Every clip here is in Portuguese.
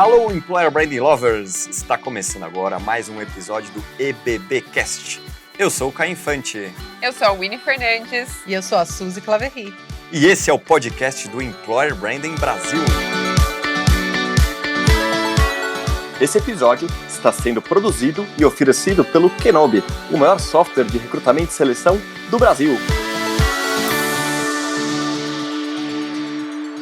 Alô, Employer Branding Lovers! Está começando agora mais um episódio do EBBcast. Eu sou o Caio Infante. Eu sou a Winnie Fernandes. E eu sou a Suzy Claverry. E esse é o podcast do Employer Branding Brasil. Esse episódio está sendo produzido e oferecido pelo Kenobi, o maior software de recrutamento e seleção do Brasil.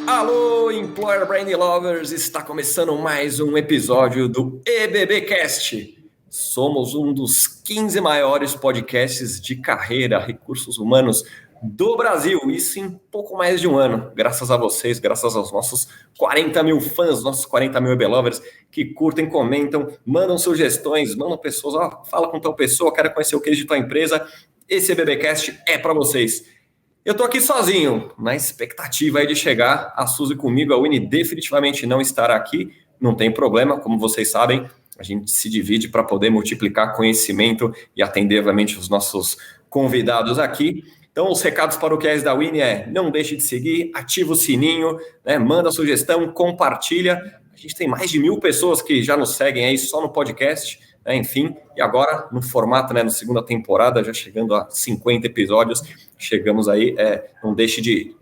Alô, Employer Branding Lovers! Está começando mais um episódio do EBBcast. Somos um dos 15 maiores podcasts de carreira, recursos humanos do Brasil. Isso em pouco mais de um ano. Graças a vocês, graças aos nossos 40 mil fãs, nossos 40 mil EB-Lovers que curtem, comentam, mandam sugestões, mandam pessoas, fala com tal pessoa, quero conhecer o case de tua empresa. Esse EBBcast é para vocês. Eu tô aqui sozinho, na expectativa aí de chegar a Suzy comigo. A Winnie definitivamente não estará aqui, não tem problema, como vocês sabem, a gente se divide para poder multiplicar conhecimento e atender, obviamente, os nossos convidados aqui. Então, os recados paroquiais da Winnie não deixe de seguir, ativa o sininho, né, manda sugestão, compartilha. A gente tem mais de 1.000 pessoas que já nos seguem aí só no podcast, né, enfim. E agora, no formato, né, na segunda temporada, já chegando a 50 episódios, chegamos aí. Não deixe de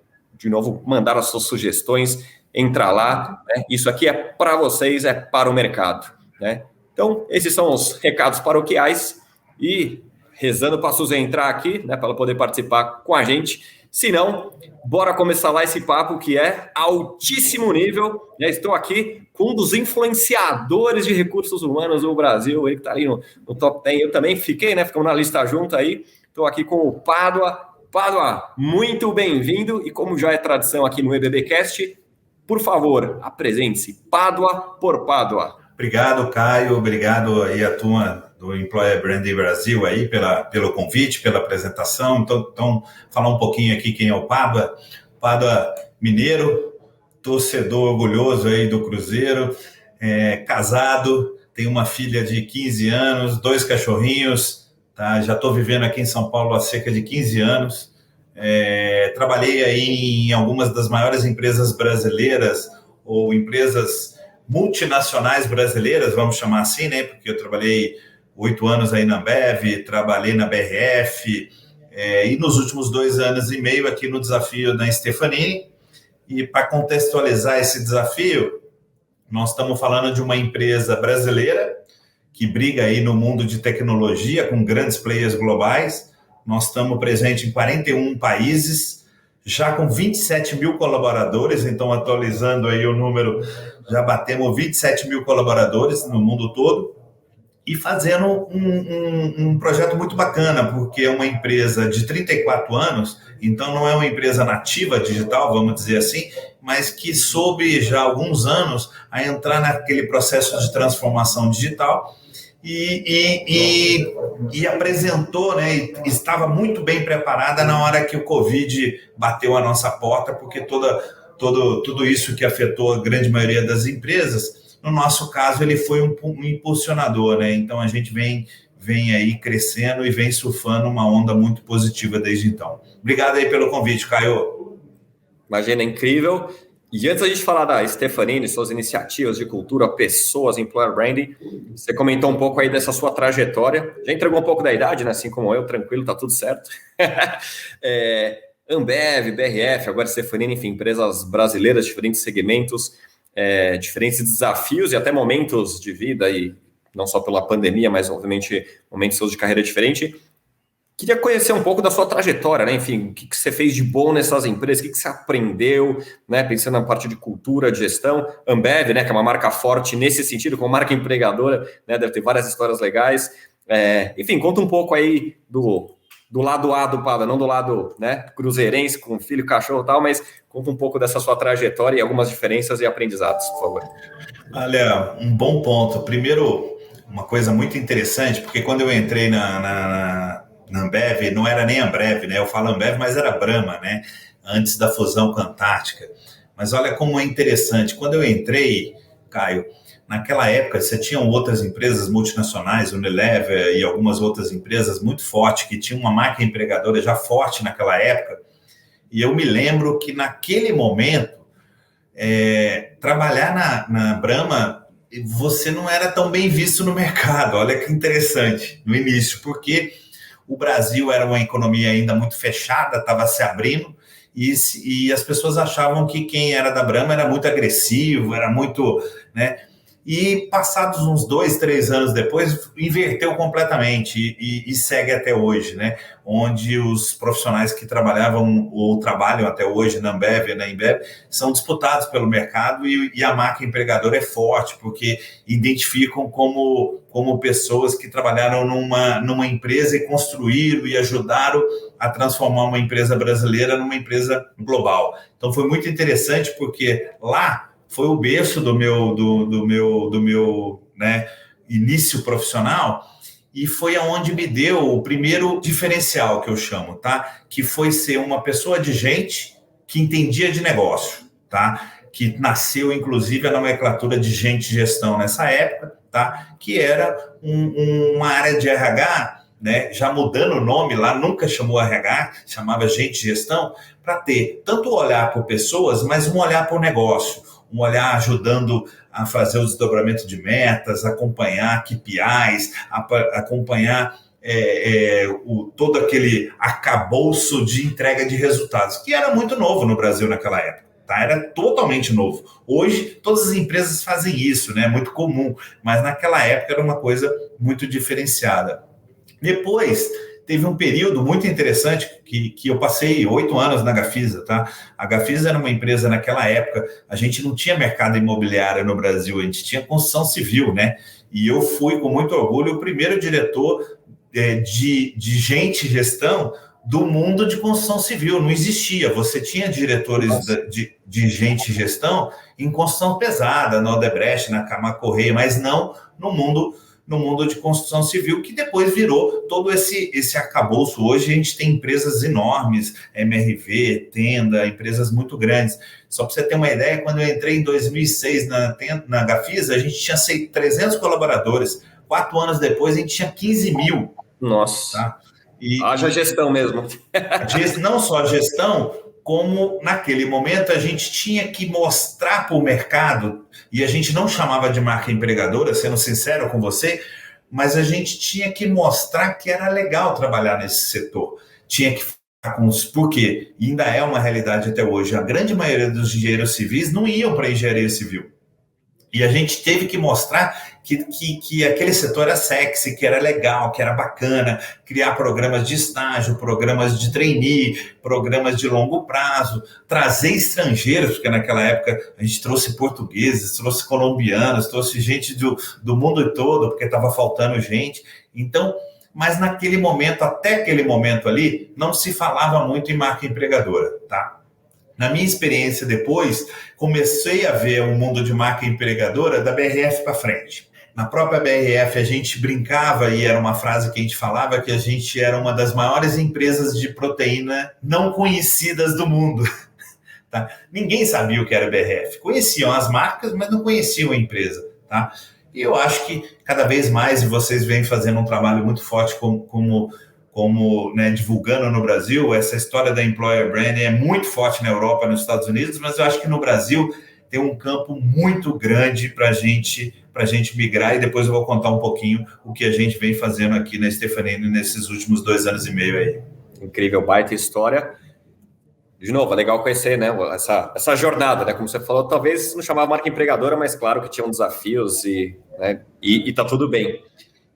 novo, mandar as suas sugestões, entra lá. Né, isso aqui é para vocês, é para o mercado. Né? Então, esses são os recados paroquiais e rezando para a Suzy entrar aqui, né, para ela poder participar com a gente. Se não, bora começar lá esse papo que é altíssimo nível. Já estou aqui com um dos influenciadores de recursos humanos do Brasil, ele que está ali no top 10. Eu também fiquei, né? Ficamos na lista junto aí. Estou aqui com o Pádua. Pádua, muito bem-vindo. E como já é tradição aqui no EBBcast, por favor, apresente-se. Pádua por Pádua. Obrigado, Caio. Obrigado aí a turma do Employer Branding Brasil aí pelo convite, pela apresentação. Então, falar um pouquinho aqui quem é o Pádua. Pádua mineiro, torcedor orgulhoso aí do Cruzeiro, casado, tem uma filha de 15 anos, 2 cachorrinhos, tá? Já estou vivendo aqui em São Paulo há cerca de 15 anos. Trabalhei aí em algumas das maiores empresas brasileiras ou empresas multinacionais brasileiras, vamos chamar assim, né? Porque eu trabalhei 8 anos aí na Ambev, trabalhei na BRF, e nos últimos 2 anos e meio aqui no desafio da Stefanini. E para contextualizar esse desafio, nós estamos falando de uma empresa brasileira que briga aí no mundo de tecnologia com grandes players globais. Nós estamos presentes em 41 países, já com 27 mil colaboradores, então atualizando aí o número, já batemos 27 mil colaboradores no mundo todo e fazendo um projeto muito bacana, porque é uma empresa de 34 anos, então não é uma empresa nativa digital, vamos dizer assim, mas que soube já há alguns anos a entrar naquele processo de transformação digital e apresentou, né, e estava muito bem preparada na hora que o Covid bateu a nossa porta, porque tudo isso que afetou a grande maioria das empresas, no nosso caso ele foi um impulsionador, né? Então a gente vem aí crescendo e vem surfando uma onda muito positiva desde então. Obrigado aí pelo convite, Caio. Imagina, incrível. E antes da gente falar da Stefanini, suas iniciativas de cultura, pessoas, employer branding, você comentou um pouco aí dessa sua trajetória. Já entregou um pouco da idade, né? Assim como eu, tranquilo, tá tudo certo. Ambev, BRF, agora Stefanini, enfim, empresas brasileiras, diferentes segmentos, diferentes desafios e até momentos de vida, e não só pela pandemia, mas obviamente momentos seus de carreira diferente. Queria conhecer um pouco da sua trajetória, né? Enfim, o que você fez de bom nessas empresas, o que você aprendeu, né? Pensando na parte de cultura, de gestão. Ambev, né? Que é uma marca forte nesse sentido, como marca empregadora, né? Deve ter várias histórias legais. Enfim, conta um pouco aí do lado A do Pádua, não do lado, né, cruzeirense, com filho, cachorro e tal, mas conta um pouco dessa sua trajetória e algumas diferenças e aprendizados, por favor. Olha, um bom ponto. Primeiro, uma coisa muito interessante, porque quando eu entrei na Ambev, não era nem Ambev, né? Eu falo Ambev, mas era Brahma, né? Antes da fusão com a Antártica. Mas olha como é interessante. Quando eu entrei, Caio, naquela época você tinha outras empresas multinacionais, Unilever e algumas outras empresas muito fortes, que tinham uma marca empregadora já forte naquela época. E eu me lembro que naquele momento, trabalhar na Brahma você não era tão bem visto no mercado. Olha que interessante, no início, porque o Brasil era uma economia ainda muito fechada, estava se abrindo, e as pessoas achavam que quem era da Brahma era muito agressivo, era muito, né? E passados uns 2, 3 anos depois, inverteu completamente e segue até hoje, né? Onde os profissionais que trabalhavam ou trabalham até hoje na Ambev e na Embev são disputados pelo mercado e a marca empregadora é forte, porque identificam como pessoas que trabalharam numa empresa e construíram e ajudaram a transformar uma empresa brasileira numa empresa global. Então foi muito interessante, porque lá foi o berço do meu né, início profissional, e foi aonde me deu o primeiro diferencial, que eu chamo, tá? Que foi ser uma pessoa de gente que entendia de negócio, tá? Que nasceu, inclusive, a nomenclatura de gente de gestão nessa época, tá? Que era uma área de RH, né? Já mudando o nome lá, nunca chamou RH, chamava gente de gestão, para ter tanto olhar por pessoas, mas um olhar por negócio, um olhar ajudando a fazer o desdobramento de metas, acompanhar KPIs, acompanhar todo aquele arcabouço de entrega de resultados, que era muito novo no Brasil naquela época, tá? Era totalmente novo. Hoje, todas as empresas fazem isso, né? É muito comum, mas naquela época era uma coisa muito diferenciada. Depois, teve um período muito interessante que eu passei 8 anos na Gafisa, tá? A Gafisa era uma empresa naquela época, a gente não tinha mercado imobiliário no Brasil, a gente tinha construção civil, né? E eu fui, com muito orgulho, o primeiro diretor de gente e gestão do mundo de construção civil. Não existia, você tinha diretores de gente e gestão em construção pesada, na Odebrecht, na Camargo Correia, mas não no mundo de construção civil, que depois virou todo esse arcabouço. Hoje a gente tem empresas enormes, MRV, Tenda, empresas muito grandes. Só para você ter uma ideia, quando eu entrei em 2006 na Gafisa, a gente tinha 300 colaboradores. 4 anos depois, a gente tinha 15 mil. Nossa, tá? Haja gestão mesmo. Não só a gestão, como naquele momento a gente tinha que mostrar para o mercado, e a gente não chamava de marca empregadora, sendo sincero com você, mas a gente tinha que mostrar que era legal trabalhar nesse setor. Tinha que falar com os... Porque ainda é uma realidade até hoje. A grande maioria dos engenheiros civis não iam para a engenharia civil. E a gente teve que mostrar que aquele setor era sexy, que era legal, que era bacana, criar programas de estágio, programas de trainee, programas de longo prazo, trazer estrangeiros, porque naquela época a gente trouxe portugueses, trouxe colombianos, trouxe gente do mundo todo, porque estava faltando gente. Então, mas naquele momento, até aquele momento ali, não se falava muito em marca empregadora, tá? Na minha experiência depois, comecei a ver um mundo de marca empregadora da BRF para frente. Na própria BRF, a gente brincava, e era uma frase que a gente falava, que a gente era uma das maiores empresas de proteína não conhecidas do mundo. Tá? Ninguém sabia o que era BRF. Conheciam as marcas, mas não conheciam a empresa. Tá? E eu acho que cada vez mais, e vocês vêm fazendo um trabalho muito forte como né, divulgando no Brasil, essa história da employer branding é muito forte na Europa, nos Estados Unidos, mas eu acho que no Brasil tem um campo muito grande para a gente migrar, e depois eu vou contar um pouquinho o que a gente vem fazendo aqui na Stefanini nesses últimos 2 anos e meio aí. Incrível, baita história. De novo, é legal conhecer, né, essa jornada, né, como você falou, talvez não chamava marca empregadora, mas claro que tinham desafios e tá tudo bem.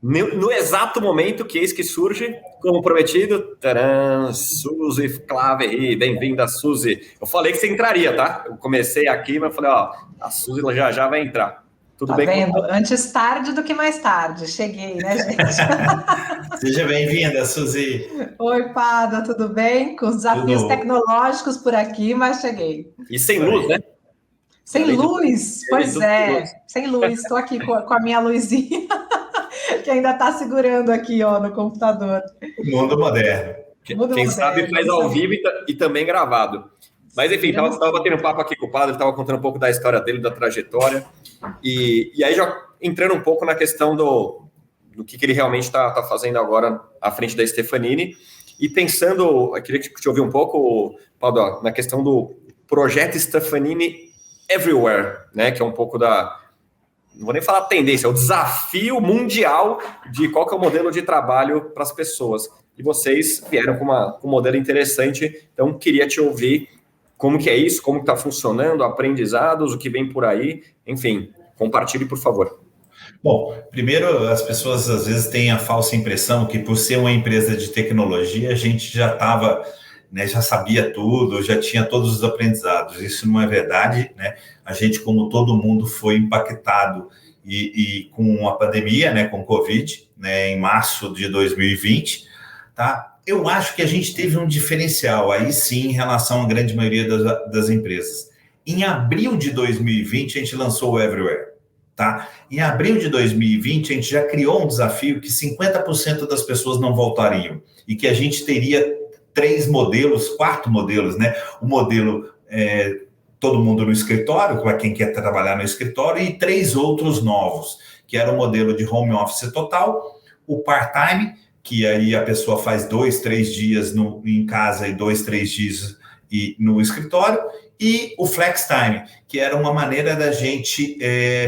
No exato momento que eis que surge, como prometido, tcharam, Suzy Claverie, bem-vinda, Suzy. Eu falei que você entraria, tá? Eu comecei aqui, mas falei, a Suzy já vai entrar. Tudo bem? Vendo? Antes tarde do que mais tarde. Cheguei, né, gente? Seja bem-vinda, Suzy. Oi, Pada, tudo bem? Com os desafios tecnológicos por aqui, mas cheguei. E sem luz, né? Sem luz? Pois é, sem luz. Estou aqui com a minha luzinha, que ainda está segurando aqui, ó, no computador. Mundo moderno. Quem sabe faz ao vivo e também gravado. Mas, enfim, estava batendo papo aqui com o Padre, estava contando um pouco da história dele, da trajetória. E aí, já entrando um pouco na questão do que ele realmente está fazendo agora à frente da Stefanini. E pensando, eu queria te ouvir um pouco, Padre, na questão do projeto Stefanini Everywhere, né? Que é um pouco não vou nem falar tendência, é o desafio mundial de qual que é o modelo de trabalho para as pessoas. E vocês vieram com um modelo interessante, então queria te ouvir como que é isso, como que está funcionando, aprendizados, o que vem por aí, enfim, compartilhe, por favor. Bom, primeiro, as pessoas às vezes têm a falsa impressão que por ser uma empresa de tecnologia, a gente já estava, né, já sabia tudo, já tinha todos os aprendizados. Isso não é verdade, né? A gente, como todo mundo, foi impactado e com a pandemia, né, com o Covid, né, em março de 2020, tá? Eu acho que a gente teve um diferencial aí sim em relação à grande maioria das empresas. Em abril de 2020, a gente lançou o Everywhere. Tá? Em abril de 2020, a gente já criou um desafio que 50% das pessoas não voltariam e que a gente teria 4 modelos, né? O modelo todo mundo no escritório, para quem quer trabalhar no escritório, e 3 outros novos, que era o modelo de home office total, o part-time, que aí a pessoa faz 2, 3 dias em casa e 2, 3 dias no escritório, e o flex time, que era uma maneira da gente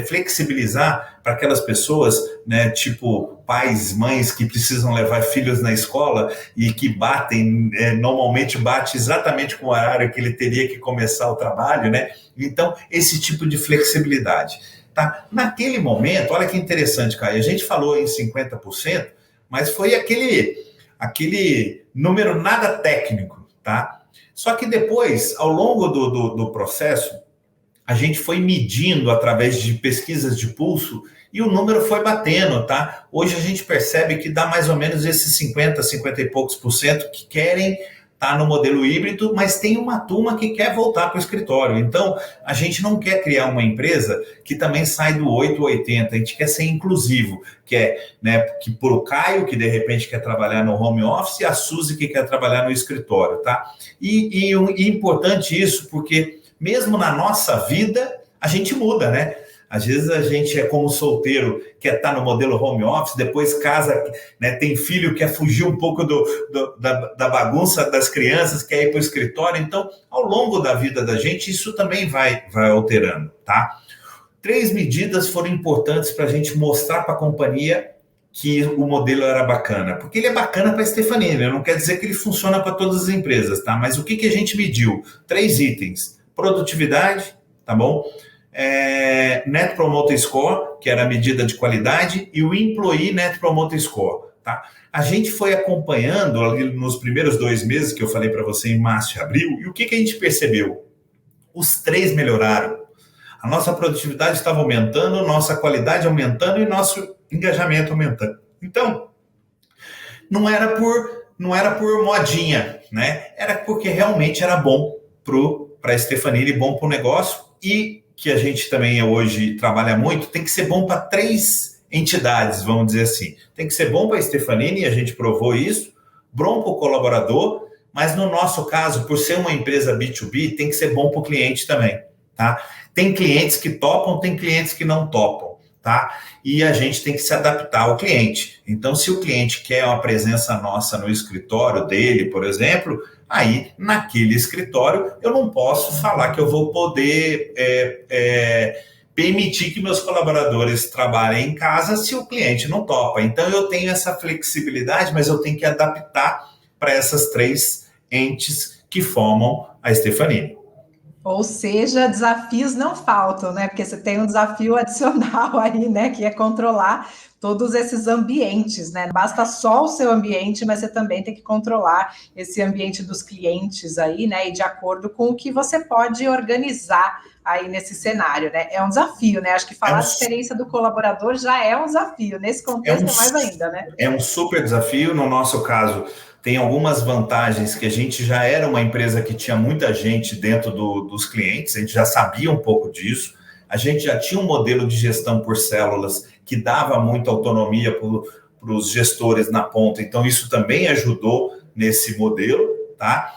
flexibilizar para aquelas pessoas, né, tipo pais, mães que precisam levar filhos na escola e que normalmente bate exatamente com o horário que ele teria que começar o trabalho, né? Então, esse tipo de flexibilidade. Tá? Naquele momento, olha que interessante, Caio, a gente falou em 50%, mas foi aquele número nada técnico, tá? Só que depois, ao longo do processo, a gente foi medindo através de pesquisas de pulso e o número foi batendo, tá? Hoje a gente percebe que dá mais ou menos esses 50 e poucos % que querem estar no modelo híbrido, mas tem uma turma que quer voltar para o escritório. Então, a gente não quer criar uma empresa que também sai do 880, a gente quer ser inclusivo, que por o Caio, que de repente quer trabalhar no home office, e a Suzy, que quer trabalhar no escritório, tá? E importante isso, porque mesmo na nossa vida, a gente muda, né? Às vezes a gente é como solteiro, quer estar no modelo home office, depois casa, né, tem filho, quer fugir um pouco da bagunça das crianças, quer ir para o escritório. Então, ao longo da vida da gente, isso também vai alterando, tá? 3 medidas foram importantes para a gente mostrar para a companhia que o modelo era bacana. Porque ele é bacana para a Stefanini, não quer dizer que ele funciona para todas as empresas, tá? Mas o que a gente mediu? 3 itens. Produtividade, tá bom? Net Promoter Score, que era a medida de qualidade, e o Employee Net Promoter Score. Tá? A gente foi acompanhando ali nos primeiros 2 meses que eu falei para você, em março e abril, e o que a gente percebeu? Os 3 melhoraram. A nossa produtividade estava aumentando, nossa qualidade aumentando e nosso engajamento aumentando. Então, não era por modinha, né? Era porque realmente era bom para a Stefanini, bom para o negócio, e que a gente também hoje trabalha muito, tem que ser bom para 3 entidades, vamos dizer assim. Tem que ser bom para a Stefanini, a gente provou isso, bom para o colaborador, mas no nosso caso, por ser uma empresa B2B, tem que ser bom para o cliente também, tá? Tem clientes que topam, tem clientes que não topam, tá? E a gente tem que se adaptar ao cliente. Então, se o cliente quer uma presença nossa no escritório dele, por exemplo, aí, naquele escritório, eu não posso falar que eu vou poder permitir que meus colaboradores trabalhem em casa se o cliente não topa. Então, eu tenho essa flexibilidade, mas eu tenho que adaptar para essas 3 entes que formam a Stefanini. Ou seja, desafios não faltam, né? Porque você tem um desafio adicional aí, né? Que é controlar todos esses ambientes, né? Não basta só o seu ambiente, mas você também tem que controlar esse ambiente dos clientes aí, né? E de acordo com o que você pode organizar aí nesse cenário, né? É um desafio, né? Acho que falar a experiência do colaborador já é um desafio. Nesse contexto é mais ainda, né? É um super desafio. No nosso caso, tem algumas vantagens que a gente já era uma empresa que tinha muita gente dentro dos clientes, a gente já sabia um pouco disso, a gente já tinha um modelo de gestão por células que dava muita autonomia para os gestores na ponta, então isso também ajudou nesse modelo, tá?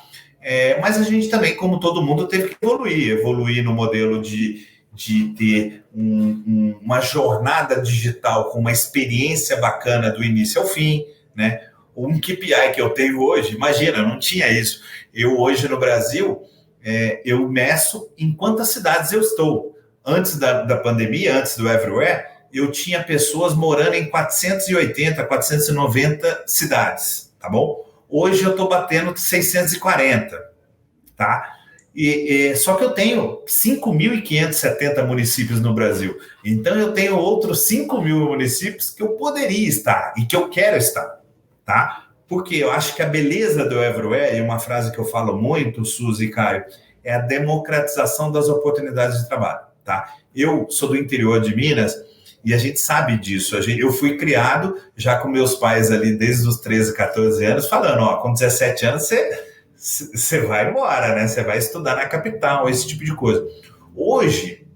Mas a gente também, como todo mundo, teve que evoluir no modelo de ter uma jornada digital com uma experiência bacana do início ao fim, né? Um KPI que eu tenho hoje, imagina, não tinha isso. Eu hoje no Brasil, eu meço em quantas cidades eu estou. antes da pandemia, antes do Everywhere, eu tinha pessoas morando em 480, 490 cidades, tá bom? Hoje eu estou batendo 640, tá? Só que eu tenho 5.570 municípios no Brasil. Então, eu tenho outros 5.000 municípios que eu poderia estar e que eu quero estar, tá? Porque eu acho que a beleza do Everywhere, e uma frase que eu falo muito, Suzy e Caio, é a democratização das oportunidades de trabalho, tá? Eu sou do interior de Minas e a gente sabe disso. Eu fui criado já com meus pais ali desde os 13, 14 anos, falando, ó, com 17 anos você vai embora, né? Você vai estudar na capital, esse tipo de coisa. Hoje,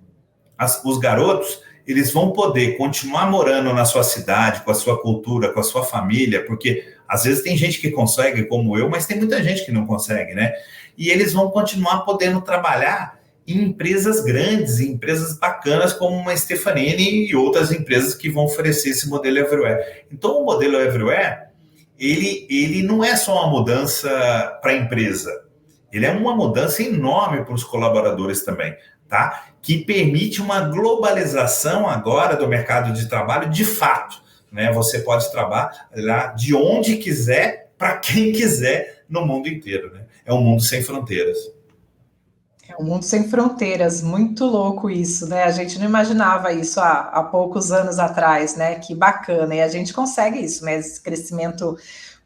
os garotos, eles vão poder continuar morando na sua cidade, com a sua cultura, com a sua família, porque às vezes tem gente que consegue, como eu, mas tem muita gente que não consegue, né? E eles vão continuar podendo trabalhar em empresas grandes, em empresas bacanas, como uma Stefanini e outras empresas que vão oferecer esse modelo Everywhere. Então, o modelo Everywhere, ele não é só uma mudança para a empresa, ele é uma mudança enorme para os colaboradores também, tá? Que permite uma globalização agora do mercado de trabalho de fato, né? Você pode trabalhar de onde quiser, para quem quiser, no mundo inteiro, né? É um mundo sem fronteiras. É um mundo sem fronteiras, muito louco isso, né? A gente não imaginava isso há poucos anos atrás, né? Que bacana, e a gente consegue isso, né? Esse crescimento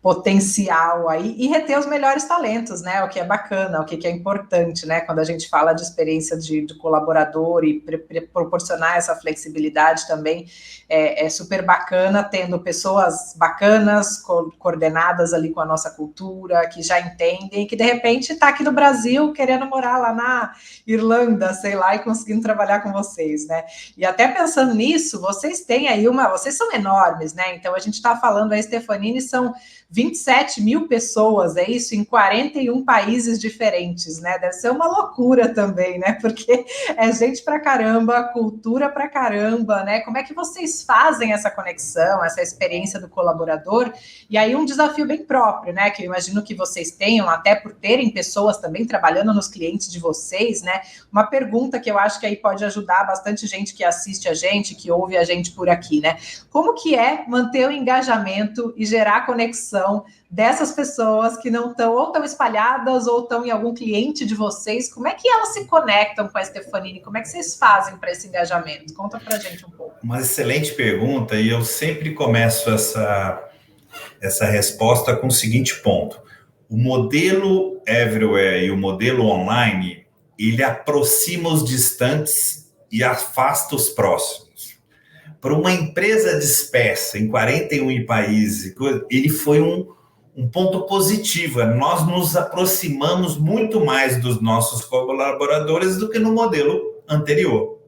potencial aí e reter os melhores talentos, né? O que é bacana, o que é importante, né? Quando a gente fala de experiência de colaborador e proporcionar essa flexibilidade também é super bacana, tendo pessoas bacanas, coordenadas ali com a nossa cultura, que já entendem, que de repente está aqui no Brasil querendo morar lá na Irlanda, sei lá, e conseguindo trabalhar com vocês, né? E até pensando nisso, vocês têm aí vocês são enormes, né? Então a gente está falando, a Stefanini são 27 mil pessoas, é isso? Em 41 países diferentes, né? Deve ser uma loucura também, né? Porque é gente pra caramba, cultura pra caramba, né? Como é que vocês fazem essa conexão, essa experiência do colaborador? E aí um desafio bem próprio, né? Que eu imagino que vocês tenham, até por terem pessoas também trabalhando nos clientes de vocês, né? Uma pergunta que eu acho que aí pode ajudar bastante gente que assiste a gente, que ouve a gente por aqui, né? Como que é manter o engajamento e gerar conexão dessas pessoas que não estão ou estão espalhadas ou estão em algum cliente de vocês? Como é que elas se conectam com a Stefanini? Como é que vocês fazem para esse engajamento? Conta para a gente um pouco. Uma excelente pergunta, e eu sempre começo essa resposta com o seguinte ponto. O modelo Everywhere e o modelo online, ele aproxima os distantes e afasta os próximos. Para uma empresa dispersa em 41 países, ele foi um ponto positivo. Nós nos aproximamos muito mais dos nossos colaboradores do que no modelo anterior,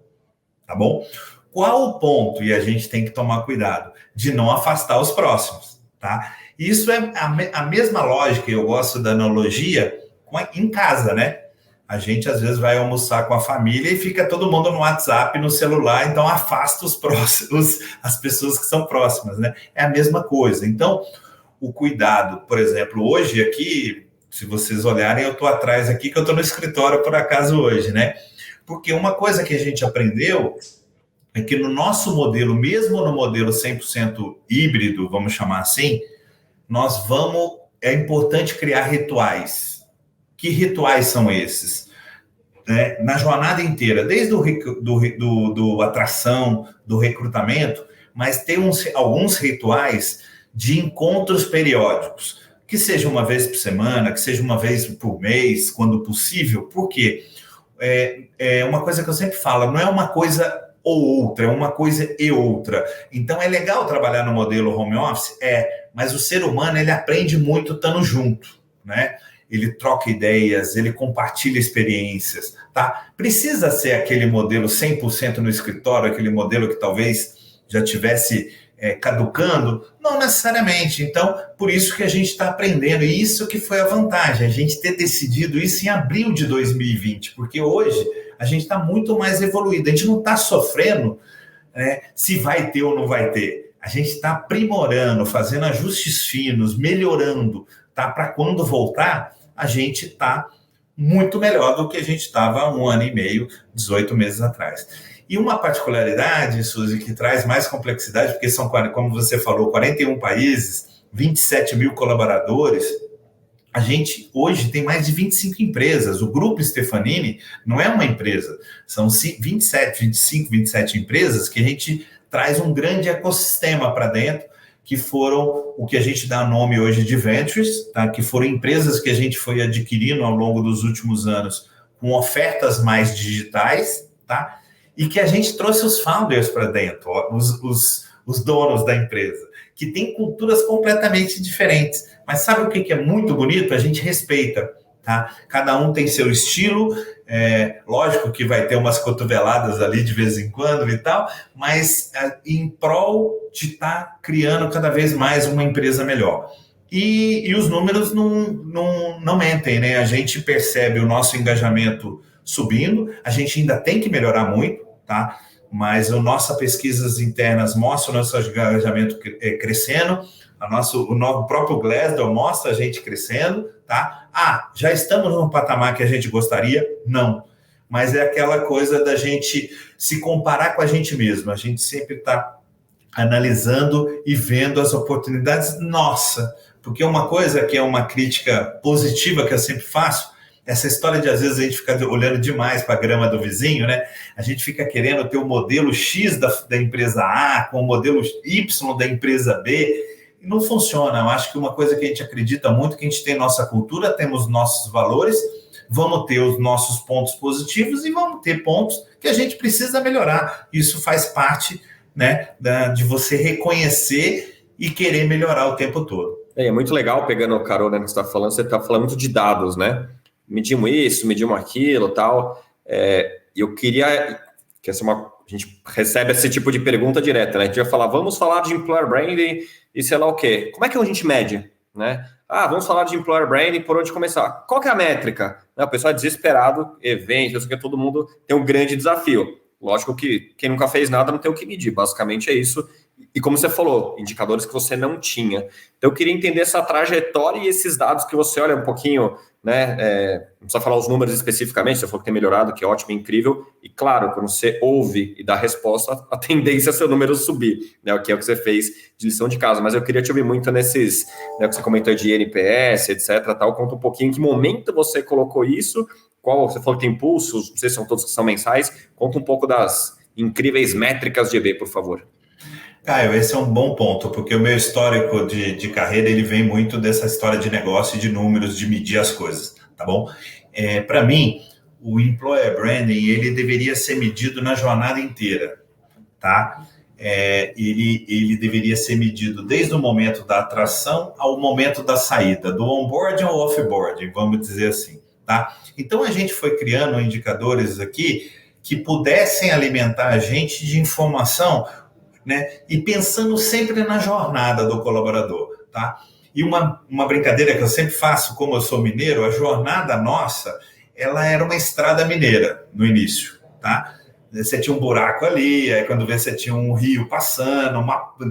tá bom? Qual o ponto? E a gente tem que tomar cuidado de não afastar os próximos, tá? Isso é a mesma lógica, eu gosto da analogia em casa, né? A gente, às vezes, vai almoçar com a família e fica todo mundo no WhatsApp, no celular, então afasta os próximos, as pessoas que são próximas, né? É a mesma coisa. Então, o cuidado, por exemplo, hoje aqui, se vocês olharem, eu estou atrás aqui, que eu estou no escritório, por acaso, hoje, né? Porque uma coisa que a gente aprendeu é que no nosso modelo, mesmo no modelo 100% híbrido, vamos chamar assim, é importante criar rituais. Que rituais são esses? Na jornada inteira, desde do atração, do recrutamento, mas tem alguns rituais de encontros periódicos, que seja uma vez por semana, que seja uma vez por mês, quando possível, porque é uma coisa que eu sempre falo, não é uma coisa ou outra, é uma coisa e outra. Então é legal trabalhar no modelo home office? Mas o ser humano, ele aprende muito estando junto, né? Ele troca ideias, ele compartilha experiências, tá? Precisa ser aquele modelo 100% no escritório, aquele modelo que talvez já tivesse caducando? Não necessariamente. Então, por isso que a gente está aprendendo, e isso que foi a vantagem, a gente ter decidido isso em abril de 2020, porque hoje a gente está muito mais evoluído, a gente não está sofrendo se vai ter ou não vai ter. A gente está aprimorando, fazendo ajustes finos, melhorando, tá? Para quando voltar, a gente está muito melhor do que a gente estava há 1 ano e meio, 18 meses atrás. E uma particularidade, Suzy, que traz mais complexidade, porque são, como você falou, 41 países, 27 mil colaboradores. A gente hoje tem mais de 25 empresas. O Grupo Stefanini não é uma empresa, são 27 empresas que a gente traz um grande ecossistema para dentro, que foram o que a gente dá nome hoje de Ventures, tá? Que foram empresas que a gente foi adquirindo ao longo dos últimos anos com ofertas mais digitais, tá? E que a gente trouxe os founders para dentro, os donos da empresa, que têm culturas completamente diferentes. Mas sabe o que é muito bonito? A gente respeita, tá? Cada um tem seu estilo, lógico que vai ter umas cotoveladas ali de vez em quando e tal, mas em prol de estar criando cada vez mais uma empresa melhor. E os números não mentem, né? A gente percebe o nosso engajamento subindo, a gente ainda tem que melhorar muito, tá? Mas as nossas pesquisas internas mostram o nosso engajamento crescendo, o próprio Glassdoor mostra a gente crescendo, tá? Já estamos num patamar que a gente gostaria? Não. Mas é aquela coisa da gente se comparar com a gente mesmo. A gente sempre está analisando e vendo as oportunidades. Nossa, porque uma coisa que é uma crítica positiva que eu sempre faço, essa história de, às vezes, a gente fica olhando demais para a grama do vizinho, né? A gente fica querendo ter o modelo X da empresa A com o modelo Y da empresa B. E não funciona. Eu acho que uma coisa que a gente acredita muito, que a gente tem nossa cultura, temos nossos valores, vamos ter os nossos pontos positivos e vamos ter pontos que a gente precisa melhorar. Isso faz parte, né, de você reconhecer e querer melhorar o tempo todo. É muito legal, pegando o carona que você está falando muito de dados, né? Medimos isso, medimos aquilo, tal. Eu queria que a gente recebe esse tipo de pergunta direta, né? A gente vai falar, vamos falar de employer branding e sei lá o quê. Como é que a gente mede, né? Vamos falar de employer branding, por onde começar? Qual que é a métrica? O pessoal é desesperado, eventos, que todo mundo tem um grande desafio. Lógico que quem nunca fez nada não tem o que medir, basicamente é isso. E como você falou, indicadores que você não tinha. Então eu queria entender essa trajetória e esses dados que você olha um pouquinho, né? Não precisa falar os números especificamente, você falou que tem melhorado, que é ótimo, incrível. E claro, quando você ouve e dá resposta, a tendência é seu número subir, né? O que é o que você fez de lição de casa. Mas eu queria te ouvir muito nesses, né, que você comentou de NPS, etc. Tal. Conta um pouquinho em que momento você colocou isso, você falou que tem pulsos, não sei se são todos que são mensais. Conta um pouco das incríveis métricas de EB, por favor. Caio, esse é um bom ponto, porque o meu histórico de carreira, ele vem muito dessa história de negócio e de números, de medir as coisas, tá bom? Para mim, o employer branding, ele deveria ser medido na jornada inteira, tá? Ele deveria ser medido desde o momento da atração ao momento da saída, do onboarding ao offboarding, vamos dizer assim, tá? Então, a gente foi criando indicadores aqui que pudessem alimentar a gente de informação, né? E pensando sempre na jornada do colaborador, tá? E uma brincadeira que eu sempre faço, como eu sou mineiro, a jornada nossa, ela era uma estrada mineira no início, tá? Você tinha um buraco ali, aí quando vê você tinha um rio passando,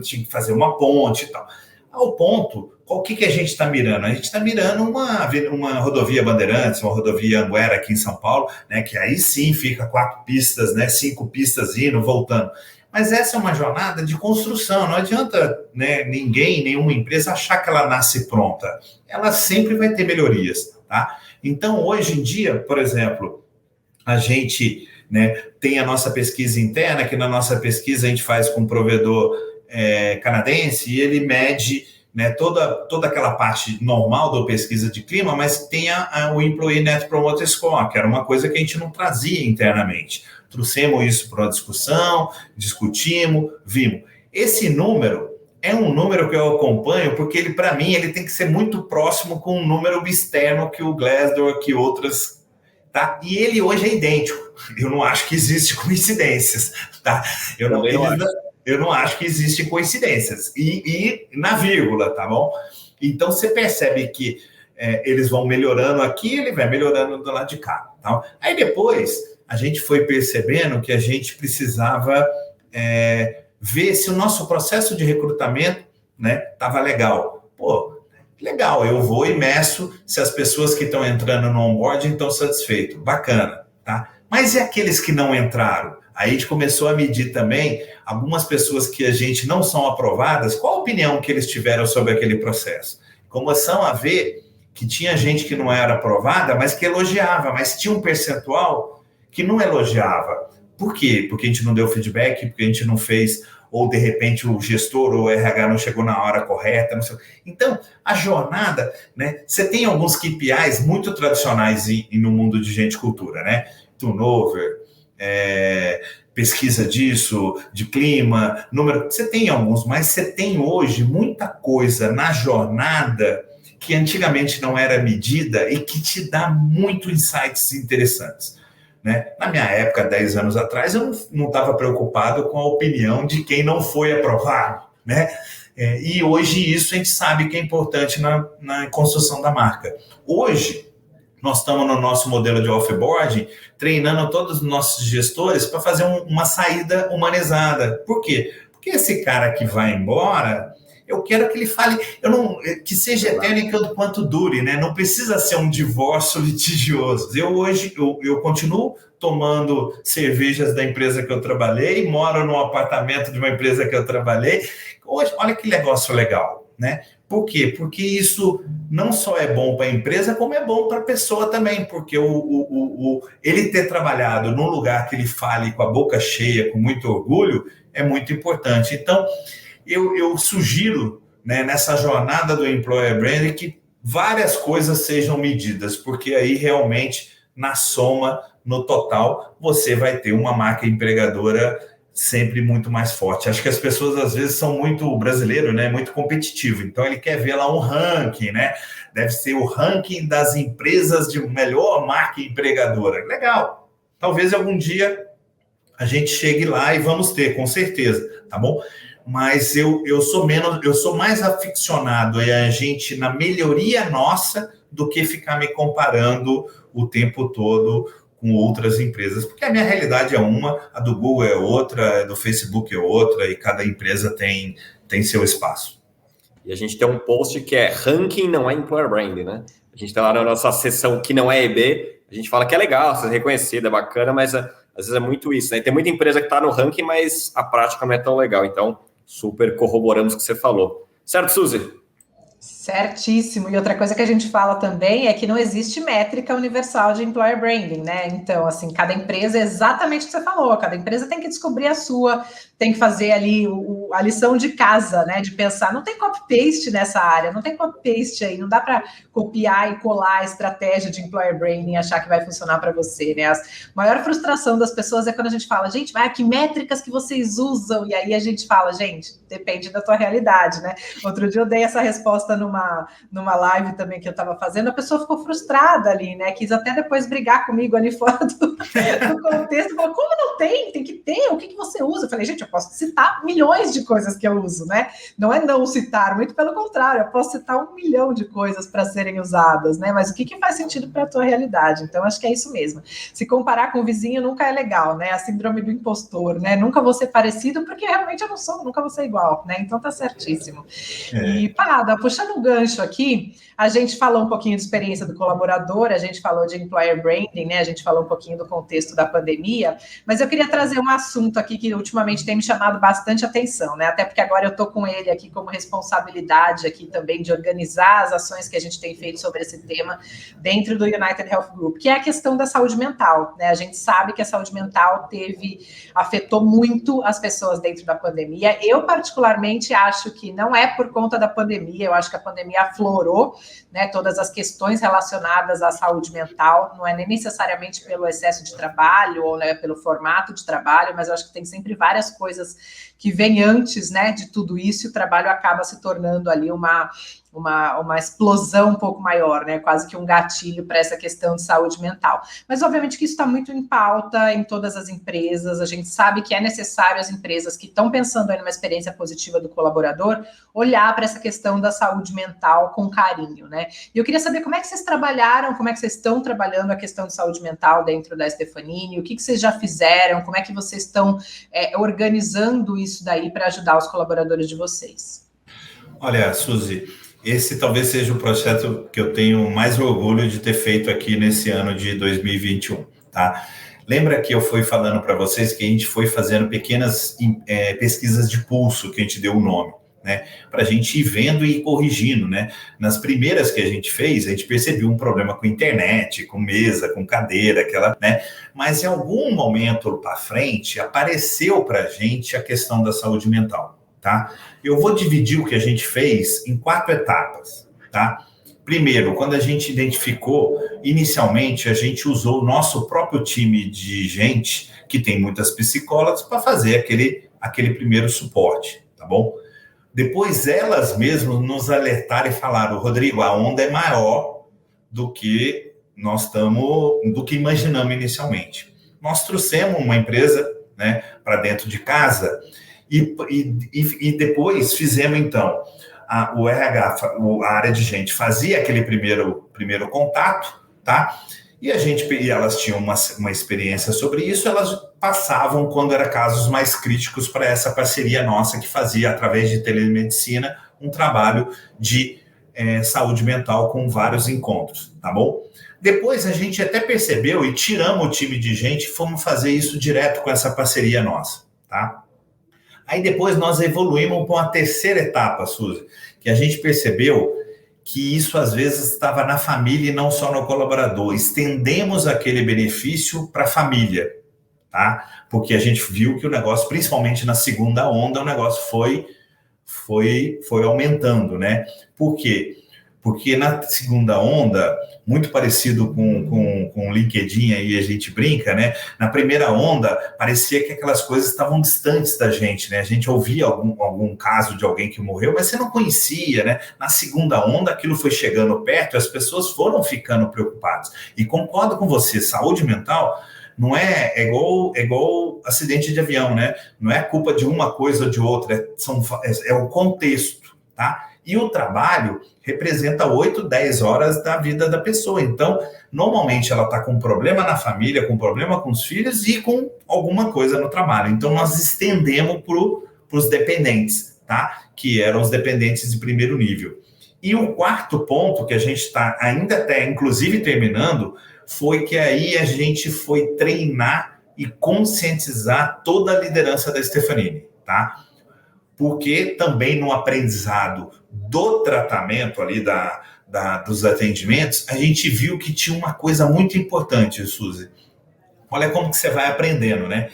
tinha que fazer uma ponte e tal. Ao ponto, o que a gente está mirando? A gente está mirando uma rodovia Bandeirantes, uma rodovia Anguera aqui em São Paulo, né? Que aí sim fica 4 pistas, né? 5 pistas indo, voltando. Mas essa é uma jornada de construção, não adianta, né, nenhuma empresa achar que ela nasce pronta. Ela sempre vai ter melhorias, tá? Então, hoje em dia, por exemplo, a gente, né, tem a nossa pesquisa interna, que na nossa pesquisa a gente faz com um provedor canadense e ele mede, né, toda aquela parte normal da pesquisa de clima, mas tem o Employee Net Promoter Score, que era uma coisa que a gente não trazia internamente. Trouxemos isso para uma discussão, discutimos, vimos. Esse número é um número que eu acompanho porque ele, para mim, ele tem que ser muito próximo com um número externo que o Glassdoor, que outras, tá? E ele hoje é idêntico. Eu não acho que existe coincidências, tá? Eu não acho que existem coincidências. E na vírgula, tá bom? Então, você percebe que eles vão melhorando aqui, ele vai melhorando do lado de cá, tá? Aí depois a gente foi percebendo que a gente precisava ver se o nosso processo de recrutamento, né, estava legal. Pô, Legal, eu vou e meço se as pessoas que estão entrando no onboarding estão satisfeitas. Bacana, tá? Mas e aqueles que não entraram? Aí a gente começou a medir também algumas pessoas que a gente não são aprovadas, qual a opinião que eles tiveram sobre aquele processo. Começamos a ver que tinha gente que não era aprovada, mas que elogiava, mas tinha um percentual que não elogiava. Por quê? Porque a gente não deu feedback, porque a gente não fez, ou de repente o gestor ou o RH não chegou na hora correta. Não sei. Então, a jornada, né? Você tem alguns KPIs muito tradicionais no mundo de gente e cultura, né? Turnover, pesquisa disso, de clima, número. Você tem alguns, mas você tem hoje muita coisa na jornada que antigamente não era medida e que te dá muito insights interessantes. Né? Na minha época, 10 anos atrás, eu não estava preocupado com a opinião de quem não foi aprovado. Né? E hoje isso a gente sabe que é importante na construção da marca. Hoje, nós estamos no nosso modelo de offboarding, treinando todos os nossos gestores para fazer uma saída humanizada. Por quê? Porque esse cara que vai embora, eu quero que ele fale, que seja eterno quanto dure, né? Não precisa ser um divórcio litigioso. Eu continuo tomando cervejas da empresa que eu trabalhei, moro num apartamento de uma empresa que eu trabalhei. Hoje, olha que negócio legal, né? Por quê? Porque isso não só é bom para a empresa, como é bom para a pessoa também, porque ele ter trabalhado num lugar que ele fale com a boca cheia, com muito orgulho, é muito importante. Então, eu sugiro, né, nessa jornada do Employer Branding que várias coisas sejam medidas, porque aí realmente, na soma, no total, você vai ter uma marca empregadora sempre muito mais forte. Acho que as pessoas, às vezes, são muito brasileiro, né? Muito competitivo. Então, ele quer ver lá um ranking, né? Deve ser o ranking das empresas de melhor marca empregadora. Legal. Talvez algum dia a gente chegue lá e vamos ter, com certeza, tá bom? Mas eu sou mais aficionado a gente na melhoria nossa do que ficar me comparando o tempo todo com outras empresas, porque a minha realidade é uma, a do Google é outra, a do Facebook é outra, e cada empresa tem seu espaço. E a gente tem um post que é ranking não é employer branding, né? A gente está lá na nossa seção que não é EB, a gente fala que é legal, ser reconhecida, é bacana, mas às vezes é muito isso, né? Tem muita empresa que está no ranking, mas a prática não é tão legal, então super corroboramos o que você falou. Certo, Suzy? Certíssimo. E outra coisa que a gente fala também é que não existe métrica universal de employer branding, né? Então, assim, cada empresa é exatamente o que você falou, cada empresa tem que descobrir a sua, tem que fazer ali a lição de casa, né? De pensar, não tem copy-paste nessa área, não tem copy-paste aí, não dá para copiar e colar a estratégia de employer branding e achar que vai funcionar para você, né? A maior frustração das pessoas é quando a gente fala, gente, que métricas que vocês usam? E aí a gente fala, gente, depende da tua realidade, né? Outro dia eu dei essa resposta numa live também que eu estava fazendo, a pessoa ficou frustrada ali, né? Quis até depois brigar comigo ali fora do contexto, falou, como não tem? Tem que ter, o que você usa? Eu falei, gente, eu posso citar milhões de coisas que eu uso, né? Não é não citar, muito pelo contrário, eu posso citar 1 milhão de coisas para serem usadas, né? Mas o que faz sentido para a tua realidade? Então, acho que é isso mesmo. Se comparar com o vizinho nunca é legal, né? A síndrome do impostor, né? Nunca vou ser parecido, porque realmente eu não sou, nunca vou ser igual, né? Então tá certíssimo. E, Pada, puxando o gancho aqui, a gente falou um pouquinho de experiência do colaborador, a gente falou de employer branding, né? A gente falou um pouquinho do contexto da pandemia, mas eu queria trazer um assunto aqui que ultimamente tem me chamado bastante atenção, né? Até porque agora eu estou com ele aqui como responsabilidade aqui também de organizar as ações que a gente tem feito sobre esse tema dentro do United Health Group, que é a questão da saúde mental, né? A gente sabe que a saúde mental afetou muito as pessoas dentro da pandemia. Eu, particularmente, acho que não é por conta da pandemia, eu acho que a pandemia aflorou, né, todas as questões relacionadas à saúde mental, não é nem necessariamente pelo excesso de trabalho ou, né, pelo formato de trabalho, mas eu acho que tem sempre várias coisas que vêm antes, né, de tudo isso, e o trabalho acaba se tornando ali uma explosão um pouco maior, né? Quase que um gatilho para essa questão de saúde mental. Mas, obviamente, que isso está muito em pauta em todas as empresas. A gente sabe que é necessário as empresas que estão pensando em uma experiência positiva do colaborador olhar para essa questão da saúde mental com carinho, né? E eu queria saber como é que vocês trabalharam, como é que vocês estão trabalhando a questão de saúde mental dentro da Stefanini, o que vocês já fizeram, como é que vocês estão organizando isso daí para ajudar os colaboradores de vocês. Olha, Suzy, esse talvez seja o projeto que eu tenho mais orgulho de ter feito aqui nesse ano de 2021, tá? Lembra que eu fui falando para vocês que a gente foi fazendo pequenas pesquisas de pulso, que a gente deu o nome, né? Para a gente ir vendo e ir corrigindo, né? Nas primeiras que a gente fez, a gente percebeu um problema com internet, com mesa, com cadeira, aquela, né? Mas em algum momento para frente, apareceu para a gente a questão da saúde mental, tá? Eu vou dividir o que a gente fez em 4 etapas, tá? Primeiro, quando a gente identificou, inicialmente a gente usou o nosso próprio time de gente, que tem muitas psicólogas, para fazer aquele primeiro suporte, tá bom? Depois elas mesmas nos alertaram e falaram, Rodrigo, a onda é maior do que do que imaginamos inicialmente. Nós trouxemos uma empresa, né, para dentro de casa e depois fizemos, então, o RH, a área de gente, fazia aquele primeiro contato, tá? E elas tinham uma experiência sobre isso, elas passavam, quando eram casos mais críticos, para essa parceria nossa que fazia, através de telemedicina, um trabalho de saúde mental com vários encontros, tá bom? Depois a gente até percebeu e tiramos o time de gente e fomos fazer isso direto com essa parceria nossa, tá? Aí depois nós evoluímos para uma terceira etapa, Suzy, que a gente percebeu que isso às vezes estava na família e não só no colaborador. Estendemos aquele benefício para a família, tá? Porque a gente viu que o negócio, principalmente na segunda onda, o negócio foi aumentando, né? Por quê? Porque na segunda onda, muito parecido com o LinkedIn, aí a gente brinca, né? Na primeira onda, parecia que aquelas coisas estavam distantes da gente, né? A gente ouvia algum caso de alguém que morreu, mas você não conhecia, né? Na segunda onda, aquilo foi chegando perto e as pessoas foram ficando preocupadas. E concordo com você, saúde mental não é igual acidente de avião, né? Não é culpa de uma coisa ou de outra, é o contexto, tá? E o trabalho representa 8, 10 horas da vida da pessoa. Então, normalmente ela está com um problema na família, com um problema com os filhos e com alguma coisa no trabalho. Então, nós estendemos para os dependentes, tá? Que eram os dependentes de primeiro nível. E o quarto ponto, que a gente está ainda até, inclusive, terminando, foi que aí a gente foi treinar e conscientizar toda a liderança da Stefanini, tá? Porque também no aprendizado do tratamento ali dos atendimentos, a gente viu que tinha uma coisa muito importante, Suzy. Olha como que você vai aprendendo, né?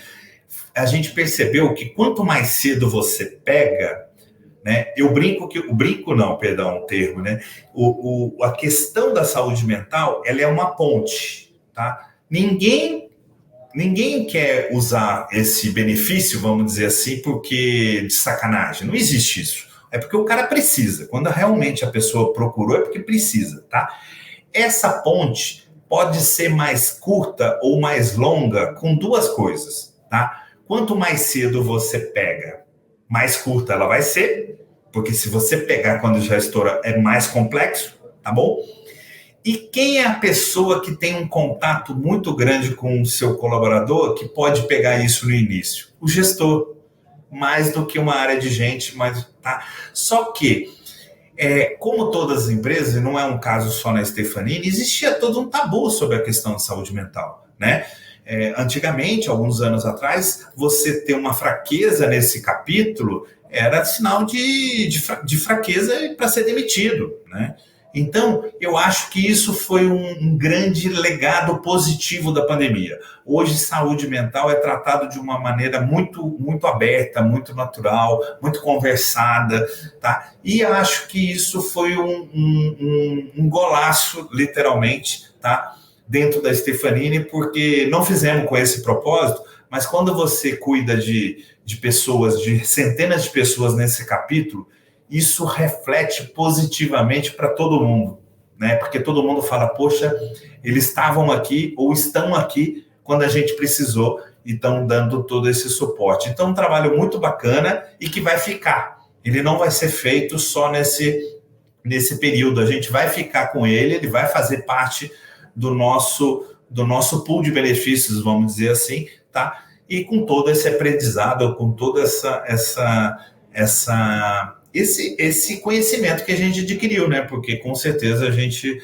A gente percebeu que quanto mais cedo você pega, né? O termo, né? A questão da saúde mental, ela é uma ponte, tá? Ninguém quer usar esse benefício, vamos dizer assim, porque de sacanagem. Não existe isso. É porque o cara precisa. Quando realmente a pessoa procurou, é porque precisa, tá? Essa ponte pode ser mais curta ou mais longa com 2 coisas, tá? Quanto mais cedo você pega, mais curta ela vai ser, porque se você pegar quando já estoura, é mais complexo, tá bom? E quem é a pessoa que tem um contato muito grande com o seu colaborador que pode pegar isso no início? O gestor, mais do que uma área de gente, tá? Só que, como todas as empresas, e não é um caso só na Stefanini, existia todo um tabu sobre a questão de saúde mental, né? Antigamente, alguns anos atrás, você ter uma fraqueza nesse capítulo era sinal de fraqueza para ser demitido, né? Então, eu acho que isso foi um grande legado positivo da pandemia. Hoje, saúde mental é tratado de uma maneira muito, muito aberta, muito natural, muito conversada, tá? E acho que isso foi um golaço, literalmente, tá? Dentro da Stefanini, porque não fizemos com esse propósito, mas quando você cuida de pessoas, de centenas de pessoas nesse capítulo, isso reflete positivamente para todo mundo, né? Porque todo mundo fala, poxa, eles estavam aqui ou estão aqui quando a gente precisou e estão dando todo esse suporte. Então, um trabalho muito bacana e que vai ficar. Ele não vai ser feito só nesse período. A gente vai ficar com ele vai fazer parte do nosso pool de benefícios, vamos dizer assim, tá? E com todo esse aprendizado, com toda esse conhecimento que a gente adquiriu, né? Porque com certeza a gente,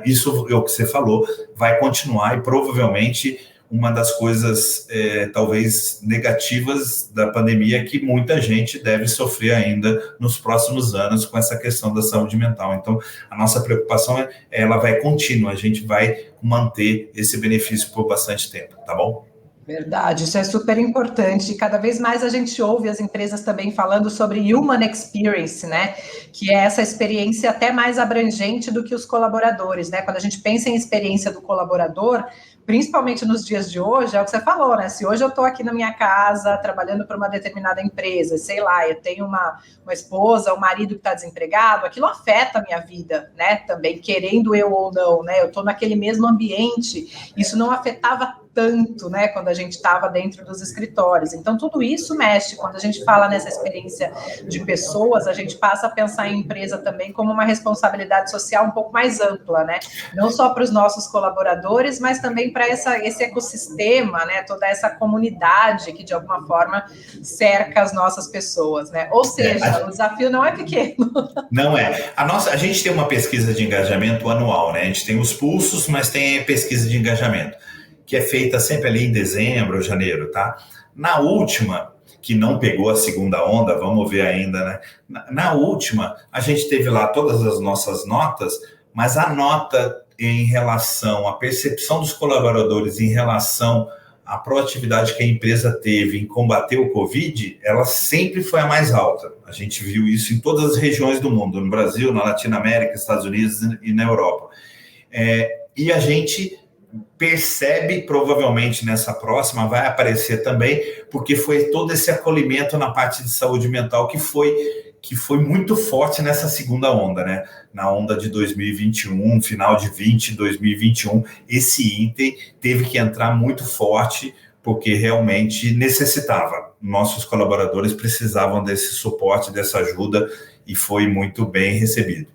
isso é o que você falou, vai continuar e provavelmente uma das coisas talvez negativas da pandemia é que muita gente deve sofrer ainda nos próximos anos com essa questão da saúde mental. Então, a nossa preocupação ela vai contínua, a gente vai manter esse benefício por bastante tempo, tá bom? Verdade, isso é super importante. Cada vez mais a gente ouve as empresas também falando sobre human experience, né? Que é essa experiência até mais abrangente do que os colaboradores, né? Quando a gente pensa em experiência do colaborador, principalmente nos dias de hoje, é o que você falou, né? Se hoje eu estou aqui na minha casa, trabalhando para uma determinada empresa, sei lá, eu tenho uma esposa, um marido que está desempregado, aquilo afeta a minha vida, né? Também, querendo eu ou não, né? Eu estou naquele mesmo ambiente, isso não afetava tanto, né, quando a gente estava dentro dos escritórios. Então, tudo isso mexe. Quando a gente fala nessa experiência de pessoas, a gente passa a pensar em empresa também como uma responsabilidade social um pouco mais ampla, né? Não só para os nossos colaboradores, mas também para esse ecossistema, né, toda essa comunidade que, de alguma forma, cerca as nossas pessoas, né? Ou seja, o desafio não é pequeno. Não é. A gente tem uma pesquisa de engajamento anual, né? A gente tem os pulsos, mas tem a pesquisa de engajamento, que é feita sempre ali em dezembro, janeiro, tá? Na última, que não pegou a segunda onda, vamos ver ainda, né? Na última, a gente teve lá todas as nossas notas, mas a nota em relação à percepção dos colaboradores em relação à proatividade que a empresa teve em combater o Covid, ela sempre foi a mais alta. A gente viu isso em todas as regiões do mundo, no Brasil, na Latinoamérica, Estados Unidos e na Europa. E a gente percebe, provavelmente nessa próxima vai aparecer também, porque foi todo esse acolhimento na parte de saúde mental que foi muito forte nessa segunda onda, né? Na onda de 2021, final de 2021, esse item teve que entrar muito forte, porque realmente necessitava. Nossos colaboradores precisavam desse suporte, dessa ajuda, e foi muito bem recebido.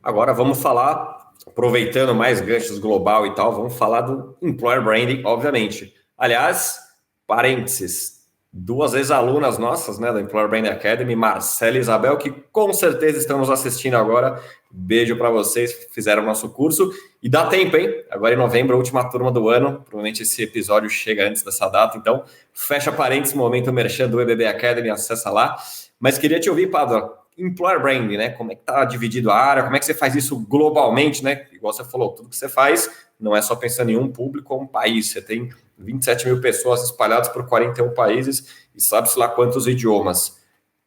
Agora vamos falar, aproveitando mais ganchos global e tal, vamos falar do Employer Branding, obviamente. Aliás, parênteses, 2 ex-alunas nossas, né, da Employer Branding Academy, Marcela e Isabel, que com certeza estão nos assistindo agora. Beijo para vocês, fizeram o nosso curso. E dá tempo, hein? Agora em novembro, a última turma do ano. Provavelmente esse episódio chega antes dessa data. Então, fecha parênteses, momento merchan do EBB Academy, acessa lá. Mas queria te ouvir, Pádua, Employer Branding, né? Como é que está dividido a área? Como é que você faz isso globalmente, né? Igual você falou, tudo que você faz não é só pensando em um público ou um país. Você tem 27 mil pessoas espalhadas por 41 países e sabe-se lá quantos idiomas.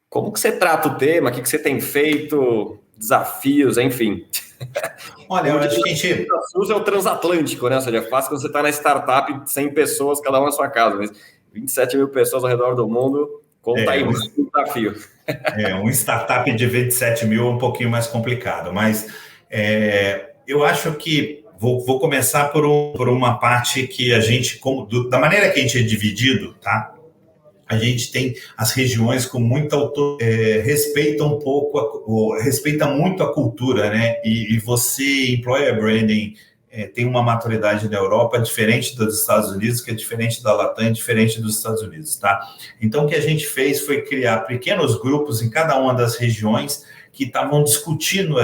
Como que você trata o tema? O que você tem feito? Desafios, enfim. Olha, eu acho que a gente usa o transatlântico, né? Ou seja, é fácil quando você está na startup, 100 pessoas, cada uma na sua casa, mas 27 mil pessoas ao redor do mundo, conta aí um desafio. Um startup de 27 mil é um pouquinho mais complicado, mas eu acho que vou começar por uma parte que a gente, da maneira que a gente é dividido, tá? A gente tem as regiões com muita respeita um pouco, respeita muito a cultura, né? E você, Employer Branding, tem uma maturidade na Europa diferente dos Estados Unidos, que é diferente da Latam, diferente dos Estados Unidos, tá? Então, o que a gente fez foi criar pequenos grupos em cada uma das regiões que estavam discutindo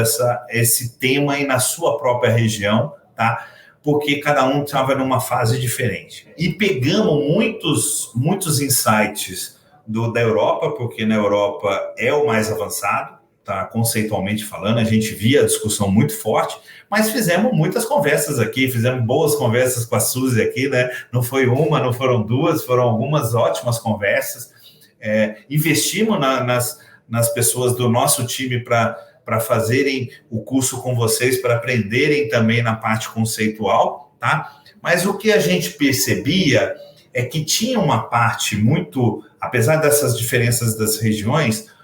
esse tema aí na sua própria região, tá? Porque cada um estava numa fase diferente. E pegamos muitos insights da Europa, porque na Europa é o mais avançado, tá? Conceitualmente falando, a gente via a discussão muito forte, mas fizemos muitas conversas aqui, fizemos boas conversas com a Suzy aqui, né? Não foi uma, não foram duas, foram algumas ótimas conversas. Investimos nas pessoas do nosso time para fazerem o curso com vocês, para aprenderem também na parte conceitual, tá? Mas o que a gente percebia é que tinha uma parte muito, apesar dessas diferenças das regiões,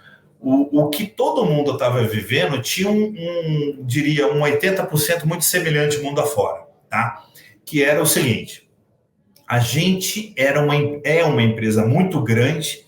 o que todo mundo estava vivendo tinha diria, um 80% muito semelhante mundo afora, tá? Que era o seguinte, a gente é uma empresa muito grande,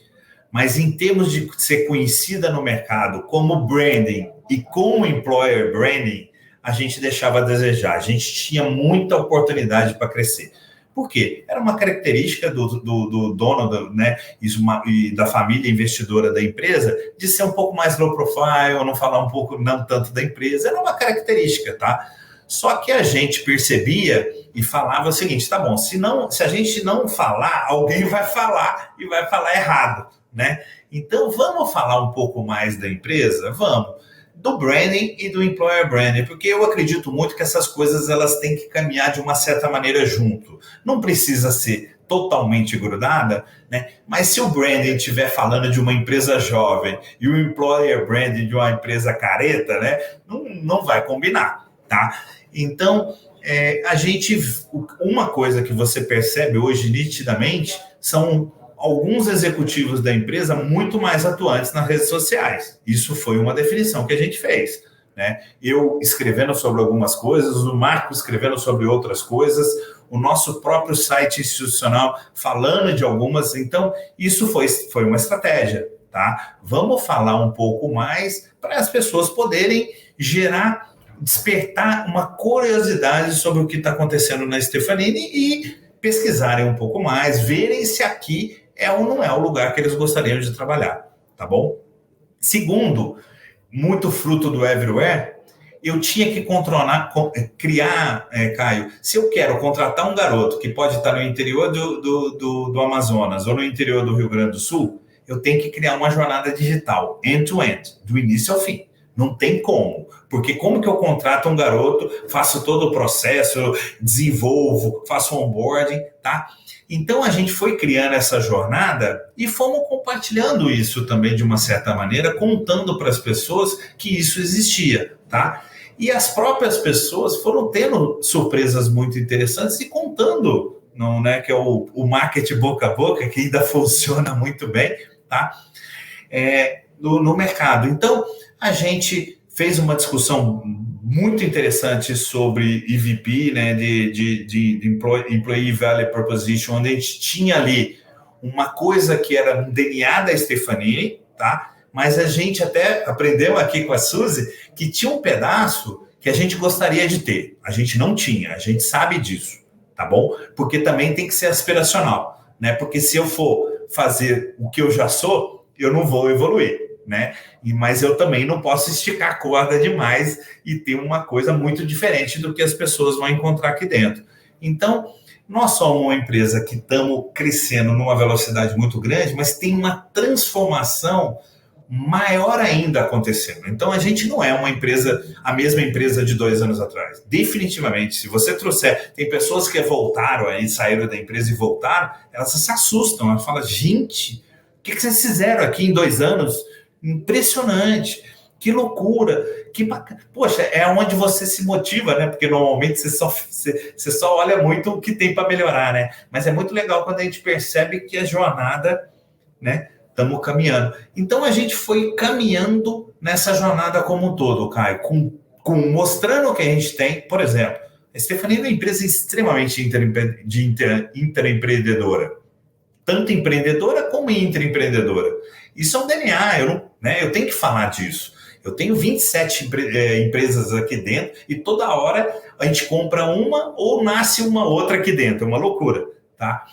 mas em termos de ser conhecida no mercado como branding e como employer branding, a gente deixava a desejar. A gente tinha muita oportunidade para crescer. Por quê? Era uma característica do dono, né, e da família investidora da empresa, de ser um pouco mais low profile, não falar um pouco, não tanto da empresa, era uma característica, tá? Só que a gente percebia e falava o seguinte, tá bom, se a gente não falar, alguém vai falar e vai falar errado, né? Então, vamos falar um pouco mais da empresa? Vamos. Do branding e do employer branding, porque eu acredito muito que essas coisas elas têm que caminhar de uma certa maneira junto. Não precisa ser totalmente grudada, né? Mas se o branding estiver falando de uma empresa jovem e o employer branding de uma empresa careta, né? Não vai combinar, tá? Então, uma coisa que você percebe hoje nitidamente são alguns executivos da empresa muito mais atuantes nas redes sociais. Isso foi uma definição que a gente fez, né? Eu escrevendo sobre algumas coisas, o Marco escrevendo sobre outras coisas, o nosso próprio site institucional falando de algumas. Então, isso foi uma estratégia, tá? Vamos falar um pouco mais para as pessoas poderem despertar uma curiosidade sobre o que está acontecendo na Stefanini e pesquisarem um pouco mais, verem se aqui é ou não é o lugar que eles gostariam de trabalhar, tá bom? Segundo, muito fruto do Everywhere, eu tinha que criar, Caio, se eu quero contratar um garoto que pode estar no interior do Amazonas ou no interior do Rio Grande do Sul, eu tenho que criar uma jornada digital, end-to-end, do início ao fim. Não tem como, porque como que eu contrato um garoto, faço todo o processo, desenvolvo, faço onboarding, tá? Então, a gente foi criando essa jornada e fomos compartilhando isso também de uma certa maneira, contando para as pessoas que isso existia, tá? E as próprias pessoas foram tendo surpresas muito interessantes e contando, não, né, que é o marketing boca a boca, que ainda funciona muito bem, tá? No mercado. Então, a gente fez uma discussão muito interessante sobre EVP, né, de Employee Value Proposition, onde a gente tinha ali uma coisa que era um DNA da Stefanini, tá? Mas a gente até aprendeu aqui com a Suzy que tinha um pedaço que a gente gostaria de ter. A gente não tinha, a gente sabe disso, tá bom? Porque também tem que ser aspiracional, né? Porque se eu for fazer o que eu já sou, eu não vou evoluir, né? Mas eu também não posso esticar a corda demais e ter uma coisa muito diferente do que as pessoas vão encontrar aqui dentro. Então, nós somos uma empresa que estamos crescendo numa velocidade muito grande, mas tem uma transformação maior ainda acontecendo. Então, a gente não é uma empresa, a mesma empresa de 2 anos atrás. Definitivamente, se você trouxer, tem pessoas que voltaram aí, saíram da empresa e voltaram, elas se assustam, elas falam, gente, o que vocês fizeram aqui em 2 anos? Impressionante, que loucura, que bacana. Poxa, é onde você se motiva, né? Porque normalmente você só olha muito o que tem para melhorar, né? Mas é muito legal quando a gente percebe que a jornada, né? Estamos caminhando. Então a gente foi caminhando nessa jornada como um todo, Caio, mostrando o que a gente tem. Por exemplo, a Stefanini é uma empresa extremamente interempreendedora, tanto empreendedora como intraempreendedora. Isso é um DNA, eu tenho que falar disso. Eu tenho 27 empresas aqui dentro e toda hora a gente compra uma ou nasce uma outra aqui dentro. É uma loucura, tá?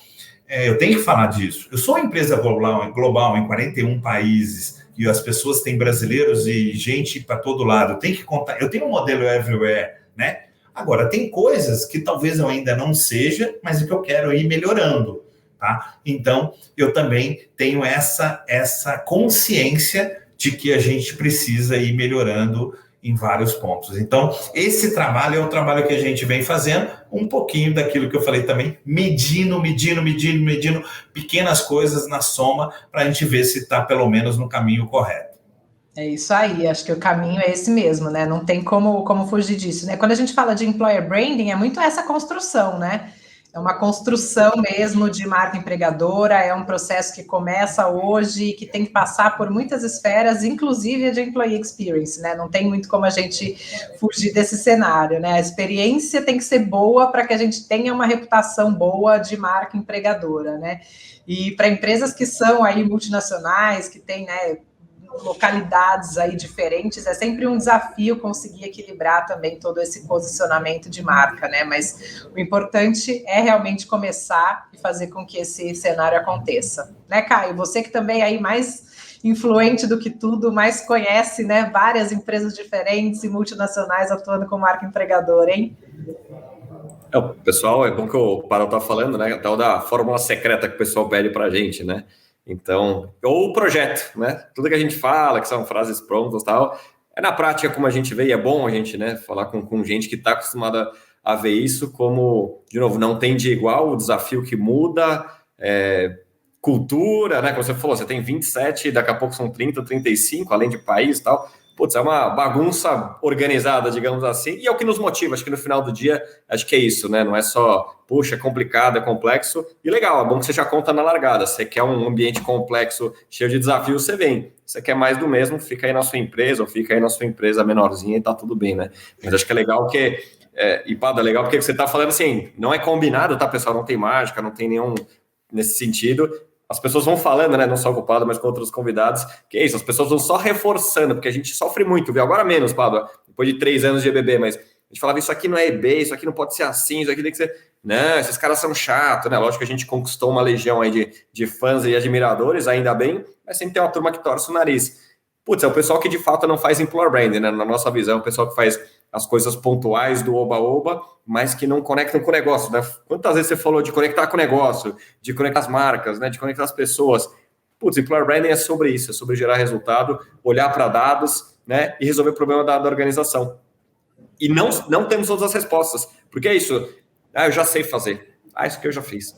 Eu tenho que falar disso. Eu sou uma empresa global em 41 países e as pessoas têm brasileiros e gente para todo lado. Eu tenho que contar. Eu tenho um modelo everywhere, né? Agora, tem coisas que talvez eu ainda não seja, mas é que eu quero ir melhorando. Tá? Então, eu também tenho essa consciência de que a gente precisa ir melhorando em vários pontos. Então, esse trabalho é o trabalho que a gente vem fazendo, um pouquinho daquilo que eu falei também, medindo pequenas coisas na soma, para a gente ver se está pelo menos no caminho correto. É isso aí, acho que o caminho é esse mesmo, né? Não tem como fugir disso, né? Quando a gente fala de employer branding, é muito essa construção, né? É uma construção mesmo de marca empregadora, é um processo que começa hoje, que tem que passar por muitas esferas, inclusive a de employee experience, né? Não tem muito como a gente fugir desse cenário, né? A experiência tem que ser boa para que a gente tenha uma reputação boa de marca empregadora, né? E para empresas que são aí multinacionais, que têm, né, localidades aí diferentes, é sempre um desafio conseguir equilibrar também todo esse posicionamento de marca, né? Mas o importante é realmente começar e fazer com que esse cenário aconteça. Né, Caio? Você que também é aí mais influente do que tudo, mais conhece, né, várias empresas diferentes e multinacionais atuando como marca empregadora, hein? Pessoal, é bom que o Parão tá falando, né? Tal da fórmula secreta que o pessoal pede pra gente, né? Então, ou o projeto, né? Tudo que a gente fala, que são frases prontas e tal, é na prática como a gente vê, e é bom a gente, né, falar com gente que está acostumada a ver isso como, de novo, não tem de igual, o desafio que muda, cultura, né? Como você falou, você tem 27, daqui a pouco são 30, 35, além de país e tal. Putz, é uma bagunça organizada, digamos assim, e é o que nos motiva. Acho que no final do dia, acho que é isso, né? Não é só, puxa, é complicado, é complexo, e legal, é bom que você já conta na largada. Você quer um ambiente complexo, cheio de desafios, você vem. Você quer mais do mesmo, fica aí na sua empresa, ou fica aí na sua empresa menorzinha e tá tudo bem, né? Mas acho que é legal que, e Pada, é legal porque você tá falando assim, não é combinado, tá, pessoal? Não tem mágica, não tem nenhum nesse sentido. As pessoas vão falando, né, não só com o Pádua, mas com outros convidados, que é isso, as pessoas vão só reforçando, porque a gente sofre muito, viu? Agora menos, Pádua, depois de 3 anos de EBB, mas a gente falava, isso aqui não é EB, isso aqui não pode ser assim, isso aqui tem que ser... Não, esses caras são chatos, né? Lógico que a gente conquistou uma legião aí de fãs e admiradores, ainda bem, mas sempre tem uma turma que torce o nariz. Putz, é o pessoal que de fato não faz employer branding, né? Na nossa visão, o pessoal que faz as coisas pontuais do oba-oba, mas que não conectam com o negócio, né? Quantas vezes você falou de conectar com o negócio, de conectar as marcas, né? De conectar as pessoas? Putz, employer branding é sobre isso, é sobre gerar resultado, olhar para dados, né? E resolver o problema da organização. E não temos todas as respostas, porque é isso. Eu já sei fazer. Isso que eu já fiz.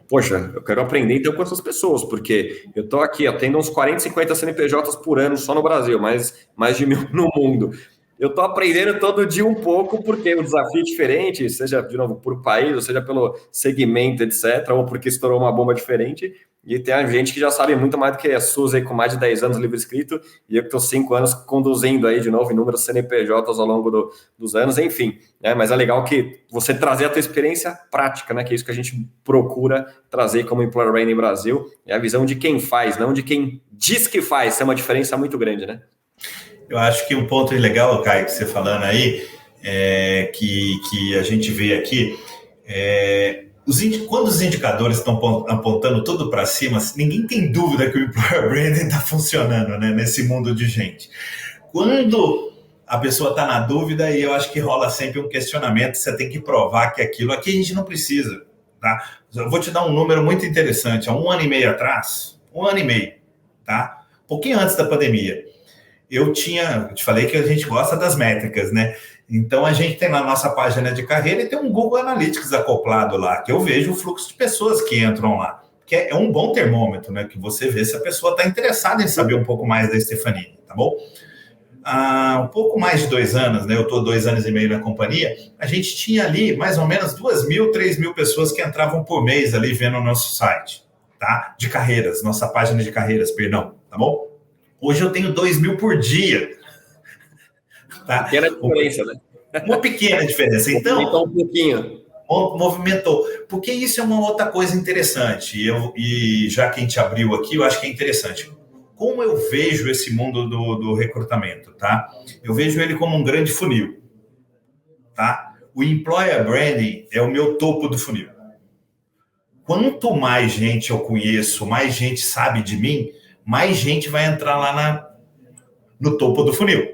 Poxa, eu quero aprender então com essas pessoas, porque eu estou aqui, atendo uns 40, 50 CNPJs por ano só no Brasil, mais de 1.000 no mundo. Eu estou aprendendo todo dia um pouco, porque o desafio é diferente, seja, de novo, por país, ou seja, pelo segmento, etc., ou porque estourou uma bomba diferente, e tem gente que já sabe muito mais do que a Suzy, com mais de 10 anos livre escrito, e eu que estou 5 anos conduzindo aí, de novo, inúmeros CNPJs ao longo dos anos, enfim, né? Mas é legal que você trazer a tua experiência prática, né? Que é isso que a gente procura trazer como Employer Branding Brasil, é a visão de quem faz, não de quem diz que faz, isso é uma diferença muito grande, né? Eu acho que um ponto legal, Caio, que você falando aí, que a gente vê aqui, quando os indicadores estão apontando tudo para cima, ninguém tem dúvida que o Employer Branding está funcionando, né, nesse mundo de gente. Quando a pessoa está na dúvida, aí eu acho que rola sempre um questionamento, você tem que provar que aquilo aqui a gente não precisa. Tá? Eu vou te dar um número muito interessante. Há 1 ano e meio atrás, 1 ano e meio, tá? Um pouquinho antes da pandemia, eu te falei que a gente gosta das métricas, né? Então, a gente tem na nossa página de carreira e tem um Google Analytics acoplado lá, que eu vejo o fluxo de pessoas que entram lá, que é um bom termômetro, né? Que você vê se a pessoa está interessada em saber um pouco mais da Stefanini, tá bom? Há um pouco mais de 2 anos, né? Eu estou 2 anos e meio na companhia, a gente tinha ali mais ou menos 2.000, 3.000 pessoas que entravam por mês ali vendo o nosso site, tá? De carreiras, nossa página de carreiras, perdão, tá bom? Hoje eu tenho 2.000 por dia. Tá? Pequena diferença, né? Uma pequena diferença. Então, movimentou um pouquinho. Movimentou. Porque isso é uma outra coisa interessante. E já que a gente abriu aqui, eu acho que é interessante. Como eu vejo esse mundo do recrutamento, tá? Eu vejo ele como um grande funil. Tá? O Employer Branding é o meu topo do funil. Quanto mais gente eu conheço, mais gente sabe de mim, mais gente vai entrar lá no topo do funil,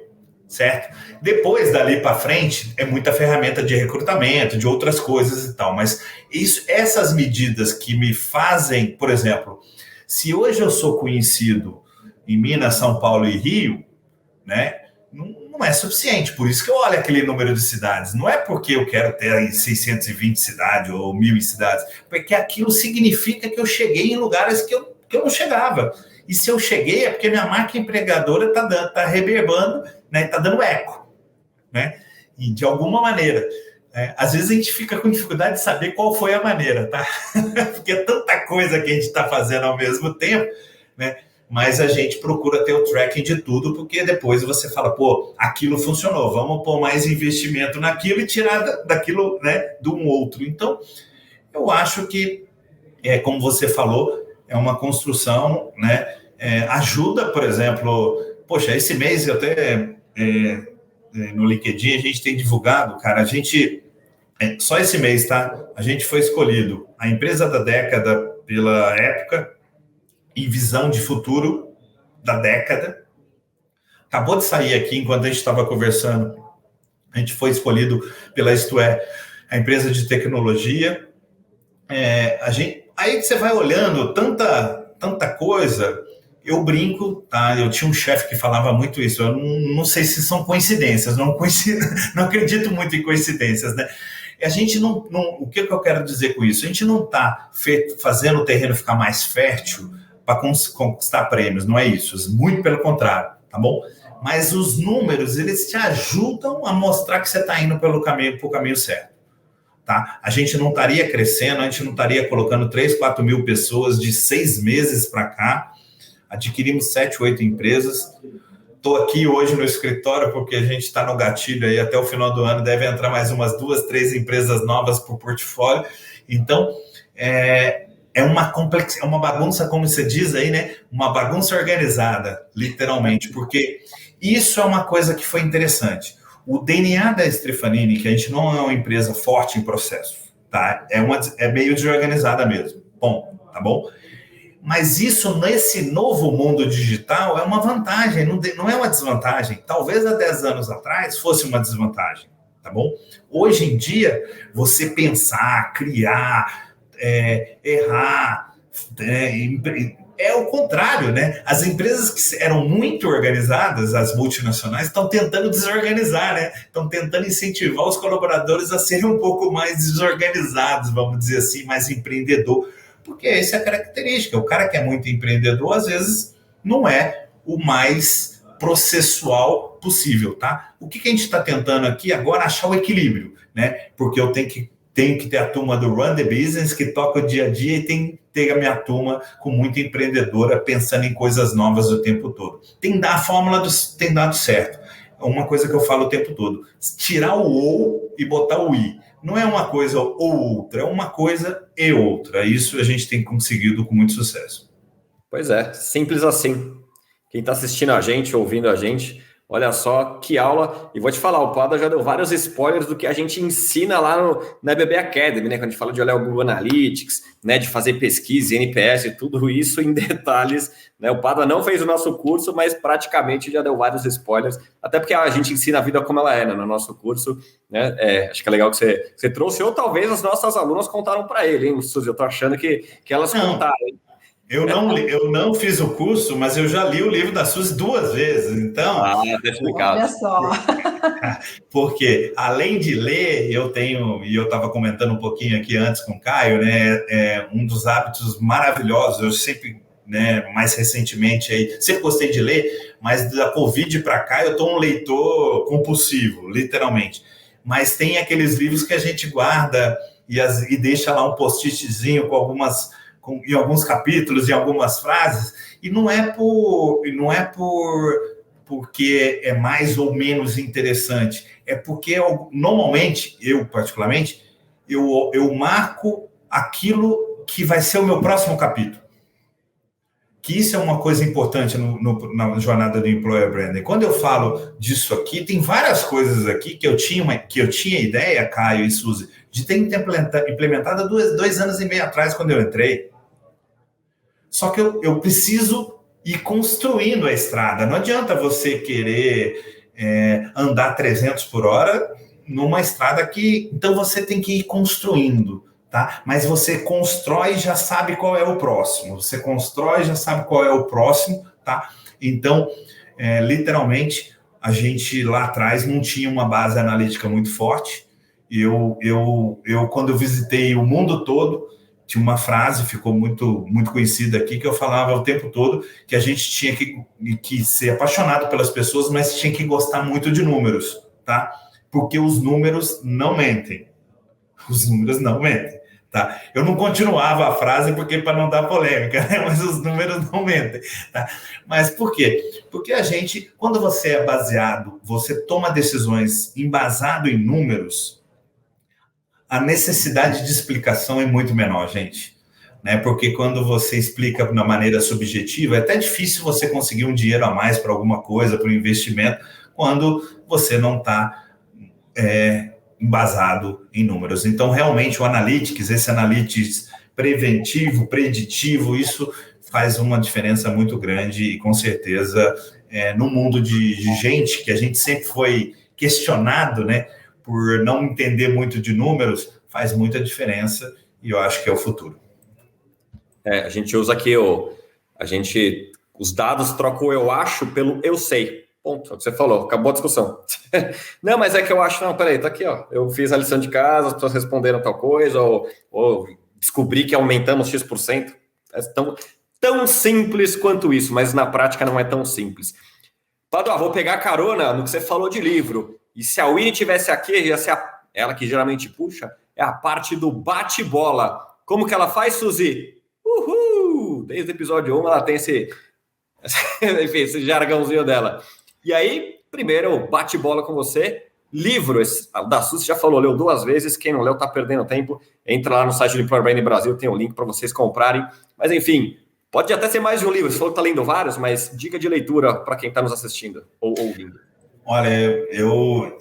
certo? Depois, dali para frente, é muita ferramenta de recrutamento, de outras coisas e tal, mas essas medidas que me fazem, por exemplo, se hoje eu sou conhecido em Minas, São Paulo e Rio, né, não é suficiente, por isso que eu olho aquele número de cidades, não é porque eu quero ter 620 cidades ou 1.000 cidades, porque aquilo significa que eu cheguei em lugares que eu não chegava. E se eu cheguei é porque minha marca empregadora está reverbando, né, está dando eco, né? E de alguma maneira. Às vezes a gente fica com dificuldade de saber qual foi a maneira, tá? Porque é tanta coisa que a gente está fazendo ao mesmo tempo, né? Mas a gente procura ter o tracking de tudo, porque depois você fala, pô, aquilo funcionou, vamos pôr mais investimento naquilo e tirar daquilo, né, de um outro. Então, eu acho que, como você falou, é uma construção, né, ajuda, por exemplo, poxa, esse mês eu até no LinkedIn a gente tem divulgado, cara, a gente, só esse mês, tá? A gente foi escolhido a empresa da década pela época em visão de futuro da década. Acabou de sair aqui, enquanto a gente estava conversando, a gente foi escolhido pela Isto É, a empresa de tecnologia. Aí você vai olhando tanta coisa. Eu brinco, tá? Eu tinha um chefe que falava muito isso. Eu não sei se são coincidências, não acredito muito em coincidências, né? A gente não, o que eu quero dizer com isso? A gente não está fazendo o terreno ficar mais fértil para conquistar prêmios, não é isso. Muito pelo contrário, tá bom? Mas os números, eles te ajudam a mostrar que você está indo pro caminho certo. Tá? A gente não estaria crescendo, a gente não estaria colocando 3, 4 mil pessoas de 6 meses para cá. Adquirimos 7, 8 empresas. Estou aqui hoje no escritório porque a gente está no gatilho aí, até o final do ano deve entrar mais umas 2, 3 empresas novas para o portfólio. Então, é uma bagunça, como você diz aí, né? Uma bagunça organizada, literalmente, porque isso é uma coisa que foi interessante. O DNA da Strefanini, que a gente não é uma empresa forte em processo, tá? É meio desorganizada mesmo. Bom, tá bom? Mas isso, nesse novo mundo digital, é uma vantagem, não é uma desvantagem. Talvez há 10 anos atrás fosse uma desvantagem, tá bom? Hoje em dia, você pensar, criar, errar, é o contrário, né? As empresas que eram muito organizadas, as multinacionais, estão tentando desorganizar, né? Estão tentando incentivar os colaboradores a serem um pouco mais desorganizados, vamos dizer assim, mais empreendedor. Porque essa é a característica. O cara que é muito empreendedor, às vezes, não é o mais processual possível, tá? O que a gente está tentando aqui agora? Achar o equilíbrio, né? Porque eu tenho que ter a turma do Run the Business, que toca o dia a dia, e tem que ter a minha turma com muita empreendedora, pensando em coisas novas o tempo todo. A fórmula tem dado certo. É uma coisa que eu falo o tempo todo. Tirar o ou e botar o i. Não é uma coisa ou outra, é uma coisa e outra. Isso a gente tem conseguido com muito sucesso. Pois é, simples assim. Quem está assistindo a gente, ouvindo a gente, olha só que aula. E vou te falar, o Pada já deu vários spoilers do que a gente ensina lá na EBB Academy, né? Quando a gente fala de olhar o Google Analytics, né? De fazer pesquisa, NPS, tudo isso em detalhes, né? O Pada não fez o nosso curso, mas praticamente já deu vários spoilers, até porque a gente ensina a vida como ela é, né? No nosso curso, né? Acho que é legal que você trouxe, ou talvez as nossas alunas contaram para ele, hein, Suzy? Eu tô achando que elas contaram, hein? Eu não fiz o curso, mas eu já li o livro da Suzy 2 vezes, então... tá explicado. Olha só. Porque, além de ler, eu estava comentando um pouquinho aqui antes com o Caio, né, um dos hábitos maravilhosos, eu sempre, né, mais recentemente, aí, sempre gostei de ler, mas da Covid para cá eu estou um leitor compulsivo, literalmente. Mas tem aqueles livros que a gente guarda e deixa lá um post-itzinho em alguns capítulos, em algumas frases, e não é porque é mais ou menos interessante, é porque normalmente, eu particularmente, eu marco aquilo que vai ser o meu próximo capítulo. Que isso é uma coisa importante na jornada do Employer Branding. Quando eu falo disso aqui, tem várias coisas aqui que eu tinha ideia, Caio e Suzy, de ter implementado 2 anos e meio atrás, quando eu entrei. Só que eu preciso ir construindo a estrada. Não adianta você querer andar 300 por hora numa estrada que... Então, você tem que ir construindo, tá? Mas você constrói e já sabe qual é o próximo. Você constrói e já sabe qual é o próximo, tá? Então, literalmente, a gente lá atrás não tinha uma base analítica muito forte. Quando eu visitei o mundo todo, tinha uma frase, ficou muito, muito conhecida aqui, que eu falava o tempo todo que a gente tinha que ser apaixonado pelas pessoas, mas tinha que gostar muito de números, tá? Porque os números não mentem. Os números não mentem, tá? Eu não continuava a frase porque para não dar polêmica, né? Mas os números não mentem, tá? Mas por quê? Porque a gente, quando você é baseado, você toma decisões embasado em números, a necessidade de explicação é muito menor, gente. né? Porque quando você explica de uma maneira subjetiva, é até difícil você conseguir um dinheiro a mais para alguma coisa, para um investimento, quando você não está embasado em números. Então, realmente, o Analytics, esse Analytics preventivo, preditivo, isso faz uma diferença muito grande e, com certeza, no mundo de gente que a gente sempre foi questionado, né, por não entender muito de números, faz muita diferença e eu acho que é o futuro. A gente usa aqui os dados trocam o eu acho pelo eu sei. Ponto, é o que você falou, acabou a discussão. Não, mas é que eu acho, não, peraí, tá aqui, ó. Eu fiz a lição de casa, as pessoas responderam tal coisa, ou descobri que aumentamos X%. É tão simples quanto isso, mas na prática não é tão simples. Padua, vou pegar carona no que você falou de livro. E se a Winnie tivesse aqui, ia ser ela que geralmente puxa, é a parte do bate-bola. Como que ela faz, Suzy? Uhul! Desde o episódio 1 ela tem esse jargãozinho dela. E aí, primeiro, bate-bola com você. Livro, o da Suzy já falou, leu 2 vezes. Quem não leu tá perdendo tempo. Entra lá no site do Employer Branding Brasil, tem o link para vocês comprarem. Mas enfim, pode até ser mais de um livro. Você falou que tá lendo vários, mas dica de leitura para quem está nos assistindo ou ouvindo. Olha,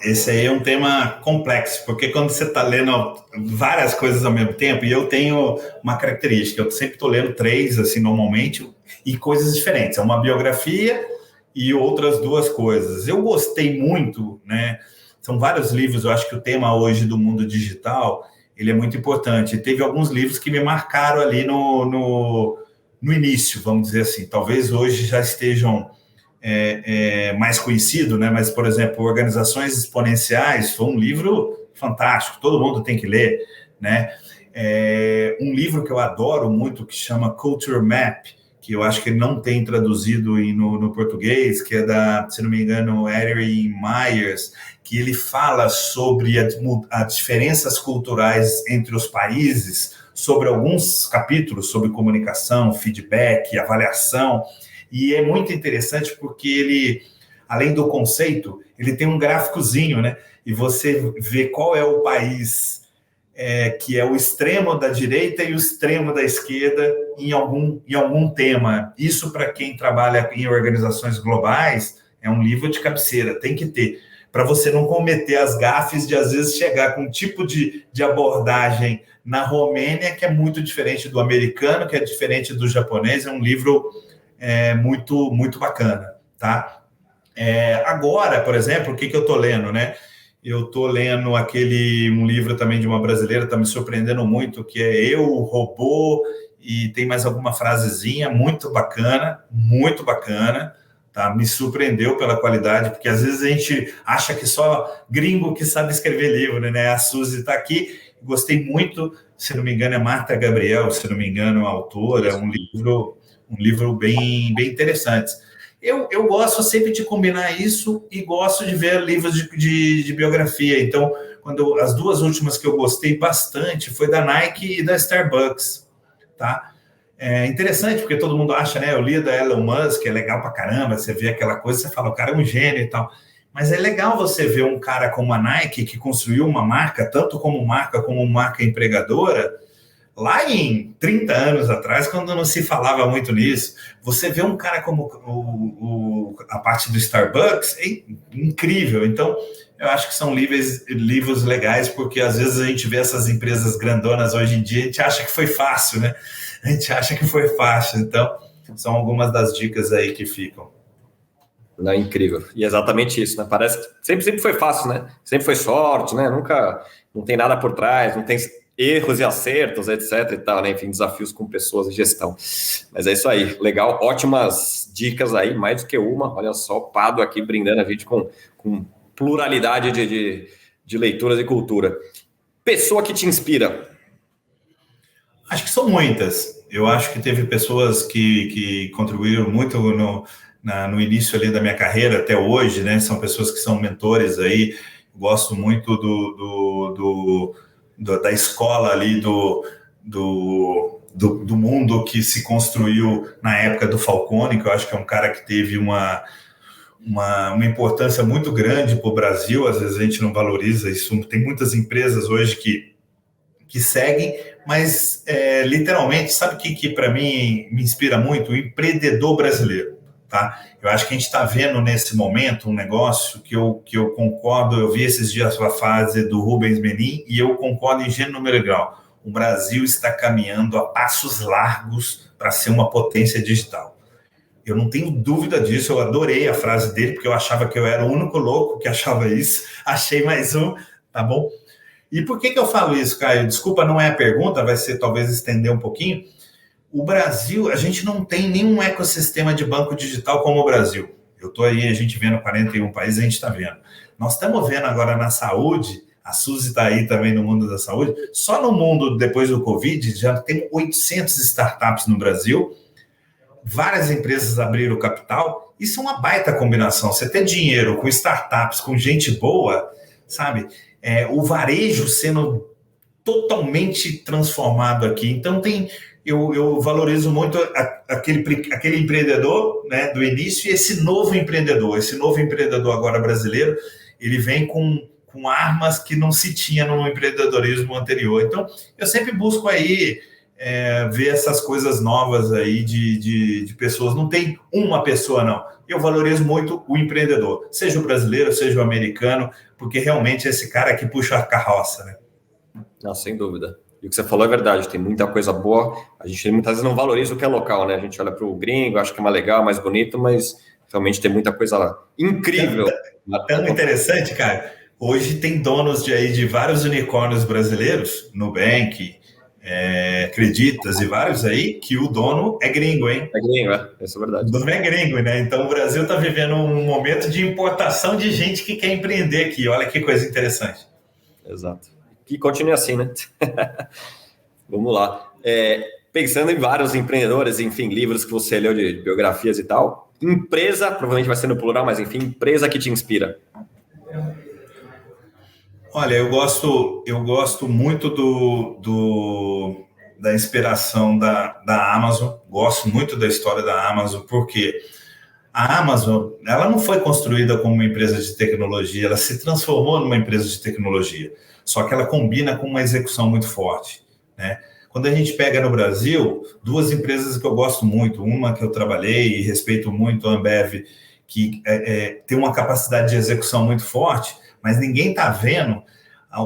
esse aí é um tema complexo, porque quando você está lendo várias coisas ao mesmo tempo, e eu tenho uma característica, eu sempre estou lendo 3, assim, normalmente, e coisas diferentes. É uma biografia e outras 2 coisas. Eu gostei muito, né? São vários livros, eu acho que o tema hoje do mundo digital, ele é muito importante. E teve alguns livros que me marcaram ali no início, vamos dizer assim. Talvez hoje já estejam mais conhecido, né? Mas, por exemplo, Organizações Exponenciais foi um livro fantástico, todo mundo tem que ler, né? Um livro que eu adoro muito, que chama Culture Map, que eu acho que ele não tem traduzido no português, que é da, se não me engano, Erin Myers, que ele fala sobre as diferenças culturais entre os países, sobre alguns capítulos sobre comunicação, feedback, avaliação. E é muito interessante porque ele, além do conceito, ele tem um gráficozinho, né? E você vê qual é o país que é o extremo da direita e o extremo da esquerda em algum tema. Isso, para quem trabalha em organizações globais, é um livro de cabeceira, tem que ter, para você não cometer as gafes de, às vezes, chegar com um tipo de abordagem na Romênia que é muito diferente do americano, que é diferente do japonês. É um livro muito, muito bacana, tá? Agora, por exemplo, o que eu estou lendo, né? Eu estou lendo um livro também de uma brasileira, está me surpreendendo muito, que é Eu, o Robô, e tem mais alguma frasezinha muito bacana, tá? Me surpreendeu pela qualidade, porque às vezes a gente acha que só gringo que sabe escrever livro, né? A Suzy está aqui, gostei muito, se não me engano é Marta Gabriel, se não me engano a autora, é um livro bem, bem interessante. Eu gosto sempre de combinar isso e gosto de ver livros de biografia. Então, as 2 últimas que eu gostei bastante foi da Nike e da Starbucks, tá? É interessante porque todo mundo acha, né? Eu li da Elon Musk, é legal pra caramba, você vê aquela coisa, você fala, o cara é um gênio e tal. Mas é legal você ver um cara como a Nike, que construiu uma marca, tanto como marca empregadora, lá em 30 anos atrás, quando não se falava muito nisso. Você vê um cara como a parte do Starbucks, é incrível. Então, eu acho que são livros legais, porque às vezes a gente vê essas empresas grandonas hoje em dia, a gente acha que foi fácil, né? A gente acha que foi fácil. Então, são algumas das dicas aí que ficam. Não, é incrível. E exatamente isso, né? Parece que sempre foi fácil, né? Sempre foi sorte, né? Não tem nada por trás, não tem erros e acertos, etc e tal, né? Enfim, desafios com pessoas e gestão. Mas é isso aí, legal, ótimas dicas aí, mais do que uma. Olha só, o Padua aqui brindando a gente com pluralidade de leituras e cultura. Pessoa que te inspira? Acho que são muitas. Eu acho que teve pessoas que contribuíram muito no início ali da minha carreira até hoje, né? São pessoas que são mentores aí. Gosto muito da escola ali do mundo que se construiu na época do Falcone, que eu acho que é um cara que teve uma importância muito grande para o Brasil. Às vezes a gente não valoriza isso. Tem muitas empresas hoje que que seguem, mas literalmente, sabe o que para mim me inspira muito? O empreendedor brasileiro, tá? Eu acho que a gente está vendo nesse momento um negócio que eu concordo, eu vi esses dias a fase do Rubens Menin e eu concordo em gênero, número e grau. O Brasil está caminhando a passos largos para ser uma potência digital. Eu não tenho dúvida disso, eu adorei a frase dele, porque eu achava que eu era o único louco que achava isso. Achei mais um, tá bom? E por que eu falo isso, Caio? Desculpa, não é a pergunta, vai ser talvez estender um pouquinho. O Brasil, a gente não tem nenhum ecossistema de banco digital como o Brasil. Eu estou aí, a gente vendo 41 países, a gente está vendo. Nós estamos vendo agora na saúde, a Suzy está aí também no mundo da saúde, só no mundo, depois do Covid, já tem 800 startups no Brasil, várias empresas abriram capital, isso é uma baita combinação. Você ter dinheiro com startups, com gente boa, sabe? O varejo sendo totalmente transformado aqui. Então, eu valorizo muito aquele empreendedor, né, do início e esse novo empreendedor agora brasileiro, ele vem com armas que não se tinha no empreendedorismo anterior. Então, eu sempre busco aí ver essas coisas novas aí de pessoas. Não tem uma pessoa, não. Eu valorizo muito o empreendedor, seja o brasileiro, seja o americano, porque realmente é esse cara que puxa a carroça, né? Não, sem dúvida. E o que você falou é verdade, tem muita coisa boa. A gente muitas vezes não valoriza o que é local, né? A gente olha para o gringo, acha que é mais legal, mais bonito, mas realmente tem muita coisa lá. Incrível. Tão interessante, cara. Hoje tem donos de vários unicórnios brasileiros, Nubank, Creditas e vários aí, que o dono é gringo, hein? É gringo, isso é verdade. O dono é gringo, né? Então o Brasil está vivendo um momento de importação de gente que quer empreender aqui. Olha que coisa interessante. Exato. Que continue assim, né? Vamos lá. Pensando em vários empreendedores, enfim, livros que você leu de biografias e tal, empresa, provavelmente vai ser no plural, mas enfim, empresa que te inspira. Olha, eu gosto muito da inspiração da Amazon, gosto muito da história da Amazon, porque a Amazon, ela não foi construída como uma empresa de tecnologia, ela se transformou numa empresa de tecnologia, só que ela combina com uma execução muito forte, né? Quando a gente pega no Brasil, duas empresas que eu gosto muito, uma que eu trabalhei e respeito muito, a Ambev, que tem uma capacidade de execução muito forte, mas ninguém está vendo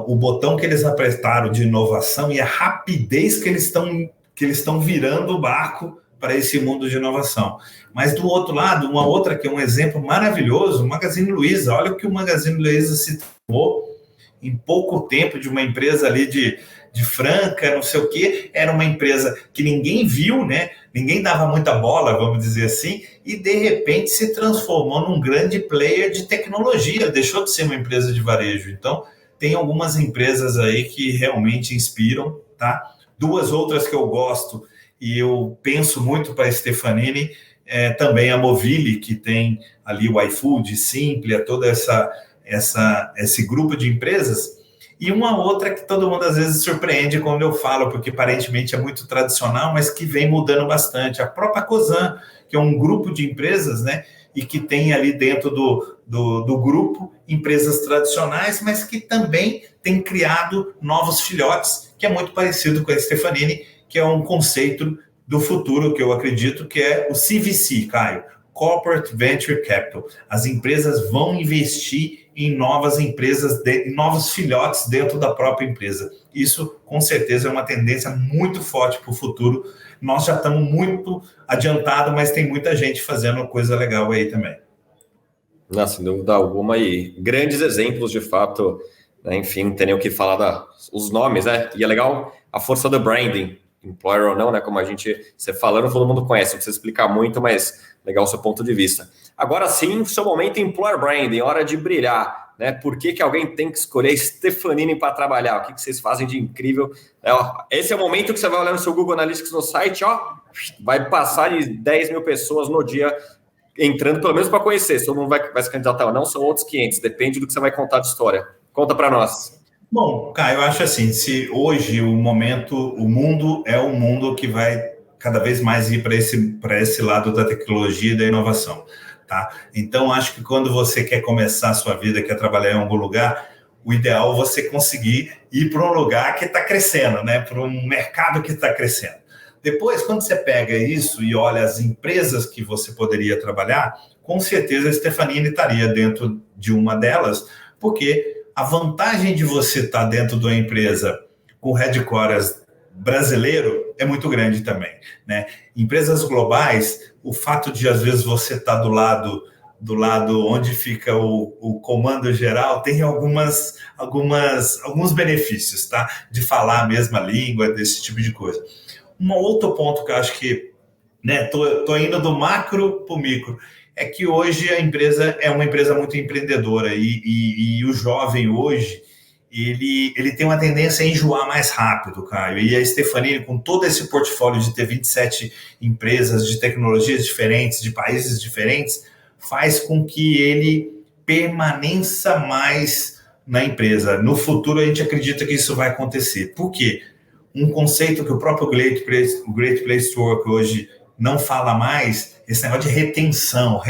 o botão que eles apertaram de inovação e a rapidez que eles estão virando o barco para esse mundo de inovação. Mas do outro lado, uma outra que é um exemplo maravilhoso, o Magazine Luiza. Olha o que o Magazine Luiza se tornou em pouco tempo, de uma empresa ali de Franca, não sei o quê, era uma empresa que ninguém viu, né? Ninguém dava muita bola, vamos dizer assim, e de repente se transformou num grande player de tecnologia, deixou de ser uma empresa de varejo. Então, tem algumas empresas aí que realmente inspiram, tá? Duas outras que eu gosto e eu penso muito para a Stefanini, também a Movile, que tem ali o iFood, Simplia, toda esse grupo de empresas. E uma outra que todo mundo às vezes surpreende quando eu falo, porque aparentemente é muito tradicional, mas que vem mudando bastante. A própria Cosan, que é um grupo de empresas, né? E que tem ali dentro do grupo empresas tradicionais, mas que também tem criado novos filhotes, que é muito parecido com a Stefanini, que é um conceito do futuro, que eu acredito que é o CVC, Caio, Corporate Venture Capital. As empresas vão investir em novas empresas, em novos filhotes dentro da própria empresa. Isso, com certeza, é uma tendência muito forte para o futuro. Nós já estamos muito adiantados, mas tem muita gente fazendo coisa legal aí também. Não, sem dúvida alguma, e grandes exemplos, de fato, né? Enfim, não tem nem o que falar os nomes, né? E é legal a força do branding, employer ou não, né? Como você falando, todo mundo conhece, não precisa explicar muito, mas legal o seu ponto de vista. Agora sim, seu momento employer branding, hora de brilhar, né? Por que alguém tem que escolher Stefanini para trabalhar? O que vocês fazem de incrível? Esse é o momento que você vai olhar no seu Google Analytics no site, vai passar de 10 mil pessoas no dia entrando, pelo menos para conhecer. Se todo mundo vai se candidatar ou não, são outros 500, depende do que você vai contar de história. Conta para nós. Bom, Caio, eu acho assim, se hoje o mundo é um mundo que vai cada vez mais ir para esse lado da tecnologia e da inovação, tá? Então, acho que quando você quer começar a sua vida, quer trabalhar em algum lugar, o ideal é você conseguir ir para um lugar que está crescendo, né? Para um mercado que está crescendo. Depois, quando você pega isso e olha as empresas que você poderia trabalhar, com certeza a Stefanini estaria dentro de uma delas, porque a vantagem de você estar dentro de uma empresa com headquarters brasileiro é muito grande também, né? Empresas globais, o fato de às vezes você estar do lado onde fica o comando geral tem alguns benefícios, tá? De falar a mesma língua, desse tipo de coisa. Um outro ponto que eu acho que, né, tô indo do macro para o micro, é que hoje a empresa é uma empresa muito empreendedora e o jovem hoje, ele tem uma tendência a enjoar mais rápido, Caio. E a Stefanini, com todo esse portfólio de ter 27 empresas de tecnologias diferentes, de países diferentes, faz com que ele permaneça mais na empresa. No futuro, a gente acredita que isso vai acontecer. Por quê? Um conceito que o próprio Great Place to Work hoje não fala mais, esse negócio de retenção.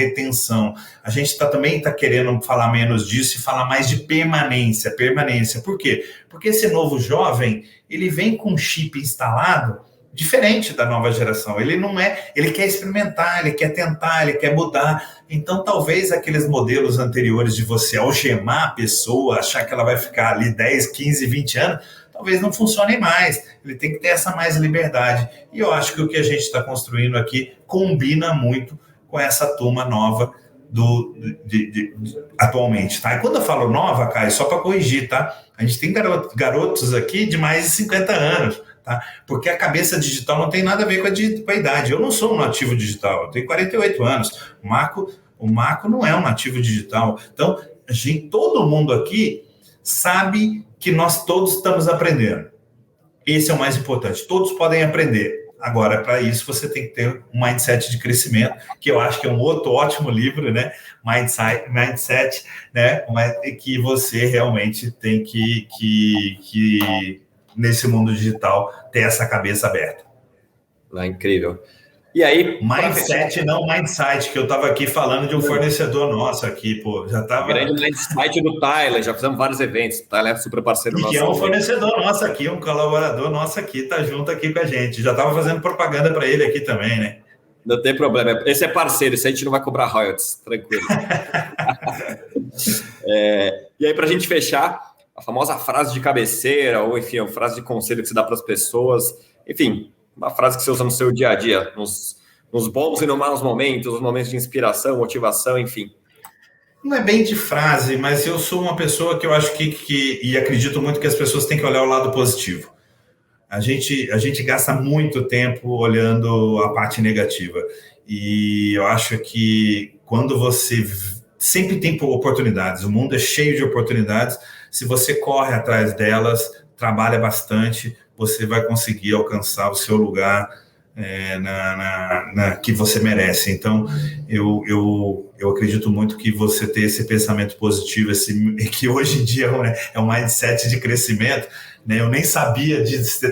A gente também está querendo falar menos disso e falar mais de permanência. Por quê? Porque esse novo jovem, ele vem com um chip instalado diferente da nova geração. Ele quer experimentar, ele quer tentar, ele quer mudar. Então, talvez aqueles modelos anteriores de você algemar a pessoa, achar que ela vai ficar ali 10, 15, 20 anos, talvez não funcionem mais. Ele tem que ter essa mais liberdade. E eu acho que o que a gente está construindo aqui combina muito com essa turma nova atualmente, tá? E quando eu falo nova, Caio, só para corrigir, tá? A gente tem garotos aqui de mais de 50 anos, tá? Porque a cabeça digital não tem nada a ver com a idade. Eu não sou um nativo digital, eu tenho 48 anos. O Marco não é um nativo digital. Então, todo mundo aqui sabe que nós todos estamos aprendendo. Esse é o mais importante. Todos podem aprender. Agora, para isso, você tem que ter um mindset de crescimento, que eu acho que é um outro ótimo livro, né? Mindset, né? Que você realmente tem que nesse mundo digital, ter essa cabeça aberta. Incrível. E aí... Mindset, não Mindsight, que eu estava aqui falando de um fornecedor nosso aqui, pô. Já estava... Grande Mindsight do Tyler, já fizemos vários eventos. O Tyler é super parceiro nosso. Que é um fornecedor nosso aqui, um colaborador nosso aqui, tá junto aqui com a gente. Já estava fazendo propaganda para ele aqui também, né? Não tem problema. Esse é parceiro, esse a gente não vai cobrar royalties, tranquilo. E aí, para a gente fechar, a famosa frase de cabeceira, ou enfim, a frase de conselho que se dá para as pessoas, enfim, uma frase que você usa no seu dia a dia, nos bons e nos maus momentos, nos momentos de inspiração, motivação, enfim. Não é bem de frase, mas eu sou uma pessoa que eu acho e acredito muito que as pessoas têm que olhar o lado positivo. A gente gasta muito tempo olhando a parte negativa. E eu acho que quando você sempre tem oportunidades, o mundo é cheio de oportunidades, se você corre atrás delas, trabalha bastante, você vai conseguir alcançar o seu lugar que você merece. Então, eu acredito muito que você ter esse pensamento positivo, que hoje em dia é um mindset de crescimento, né? Eu nem sabia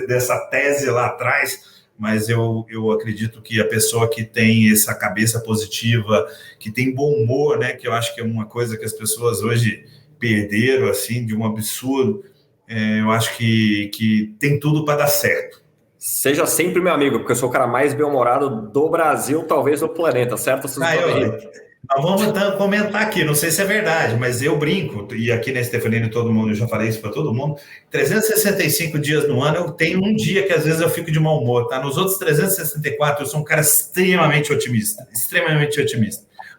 dessa tese lá atrás, mas eu acredito que a pessoa que tem essa cabeça positiva, que tem bom humor, né? Que eu acho que é uma coisa que as pessoas hoje perderam, assim, de um absurdo, eu acho que tem tudo para dar certo. Seja sempre meu amigo, porque eu sou o cara mais bem-humorado do Brasil, talvez do planeta, certo? Nós vamos comentar aqui, não sei se é verdade, mas eu brinco, e aqui na Stefanini todo mundo, eu já falei isso para todo mundo, 365 dias no ano, eu tenho um dia que às vezes eu fico de mau humor, tá? Nos outros 364 eu sou um cara extremamente otimista,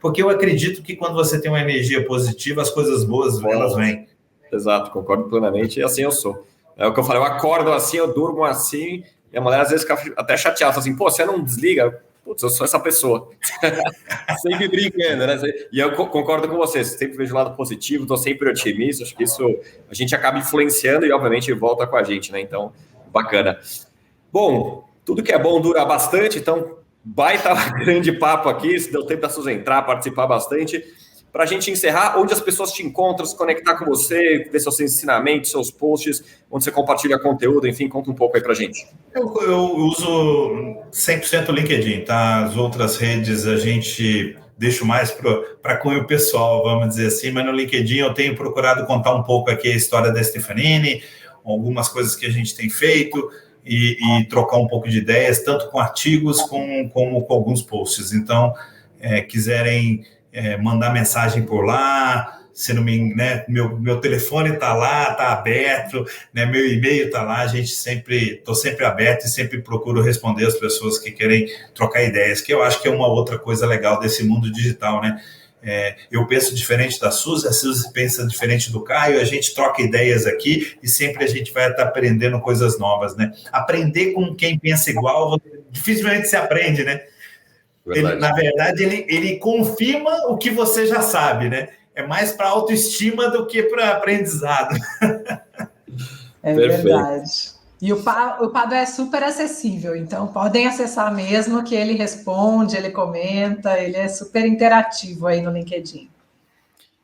porque eu acredito que quando você tem uma energia positiva, as coisas boas, elas vêm. Exato, concordo plenamente, e assim eu sou. É o que eu falei, eu acordo assim, eu durmo assim, e a mulher às vezes fica até chateada, fala assim, pô, você não desliga? Putz, eu sou essa pessoa. Sempre brincando, né? E eu concordo com você, sempre vejo o lado positivo, estou sempre otimista, acho que isso a gente acaba influenciando e obviamente volta com a gente, né? Então, bacana. Bom, tudo que é bom dura bastante, então baita grande papo aqui, se deu tempo da Suzy entrar, participar bastante. Para a gente encerrar, onde as pessoas te encontram, se conectar com você, ver seus ensinamentos, seus posts, onde você compartilha conteúdo, enfim, conta um pouco aí para a gente. Eu uso 100% LinkedIn, tá? As outras redes a gente deixo mais para cunho pessoal, vamos dizer assim, mas no LinkedIn eu tenho procurado contar um pouco aqui a história da Stefanini, algumas coisas que a gente tem feito e trocar um pouco de ideias, tanto com artigos como com alguns posts. Então, quiserem mandar mensagem por lá, se não me, né, meu telefone está lá, está aberto, né, meu e-mail está lá, estou sempre aberto e sempre procuro responder as pessoas que querem trocar ideias, que eu acho que é uma outra coisa legal desse mundo digital, né? Eu penso diferente da Suzy, a Suzy pensa diferente do Caio, a gente troca ideias aqui e sempre a gente vai estar aprendendo coisas novas, né? Aprender com quem pensa igual, dificilmente se aprende, né? Na verdade, ele confirma o que você já sabe, né? É mais para autoestima do que para aprendizado. É verdade. E o Pado é super acessível, então podem acessar mesmo, que ele responde, ele comenta, ele é super interativo aí no LinkedIn.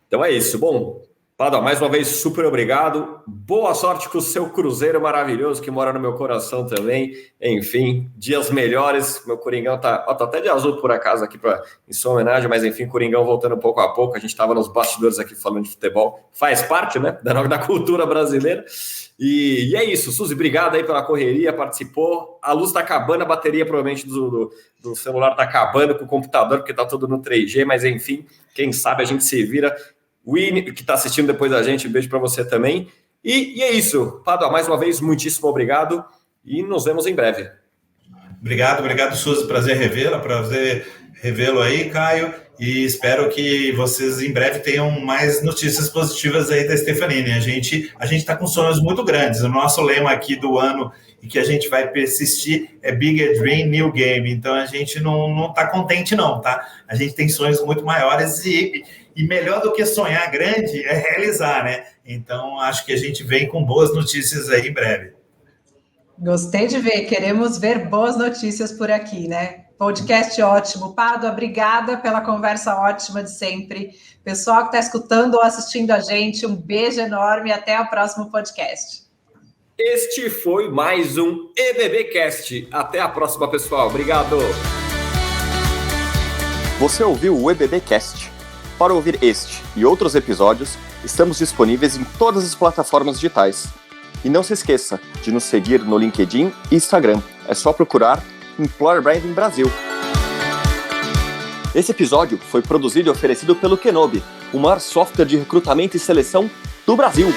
Então é isso. Bom, Pado, mais uma vez, super obrigado. Boa sorte com o seu cruzeiro maravilhoso, que mora no meu coração também. Enfim, dias melhores. Meu Coringão tá até de azul, por acaso, aqui em sua homenagem, mas enfim, Coringão voltando pouco a pouco. A gente estava nos bastidores aqui falando de futebol. Faz parte, né, da cultura brasileira. E é isso. Suzy, obrigado aí pela correria, participou. A luz está acabando, a bateria provavelmente do celular está acabando com o computador, porque está tudo no 3G, mas enfim, quem sabe a gente se vira. O Winnie, que está assistindo depois da gente, um beijo para você também. E é isso. Pado, mais uma vez, muitíssimo obrigado e nos vemos em breve. Obrigado, Suzy. Prazer revê-lo aí, Caio. E espero que vocês em breve tenham mais notícias positivas aí da Stefanini. A gente está com sonhos muito grandes. O nosso lema aqui do ano e que a gente vai persistir é Bigger Dream, New Game. Então a gente não está contente não, tá? A gente tem sonhos muito maiores e melhor do que sonhar grande é realizar, né? Então acho que a gente vem com boas notícias aí em breve. Gostei de ver, queremos ver boas notícias por aqui, né? Podcast ótimo. Pado, obrigada pela conversa ótima de sempre. Pessoal que está escutando ou assistindo a gente, um beijo enorme e até o próximo podcast. Este foi mais um EBBcast. Até a próxima, pessoal. Obrigado. Você ouviu o EBBcast? Para ouvir este e outros episódios, estamos disponíveis em todas as plataformas digitais. E não se esqueça de nos seguir no LinkedIn e Instagram. É só procurar Employer Branding Brasil. Esse episódio foi produzido e oferecido pelo Kenobi, o maior software de recrutamento e seleção do Brasil.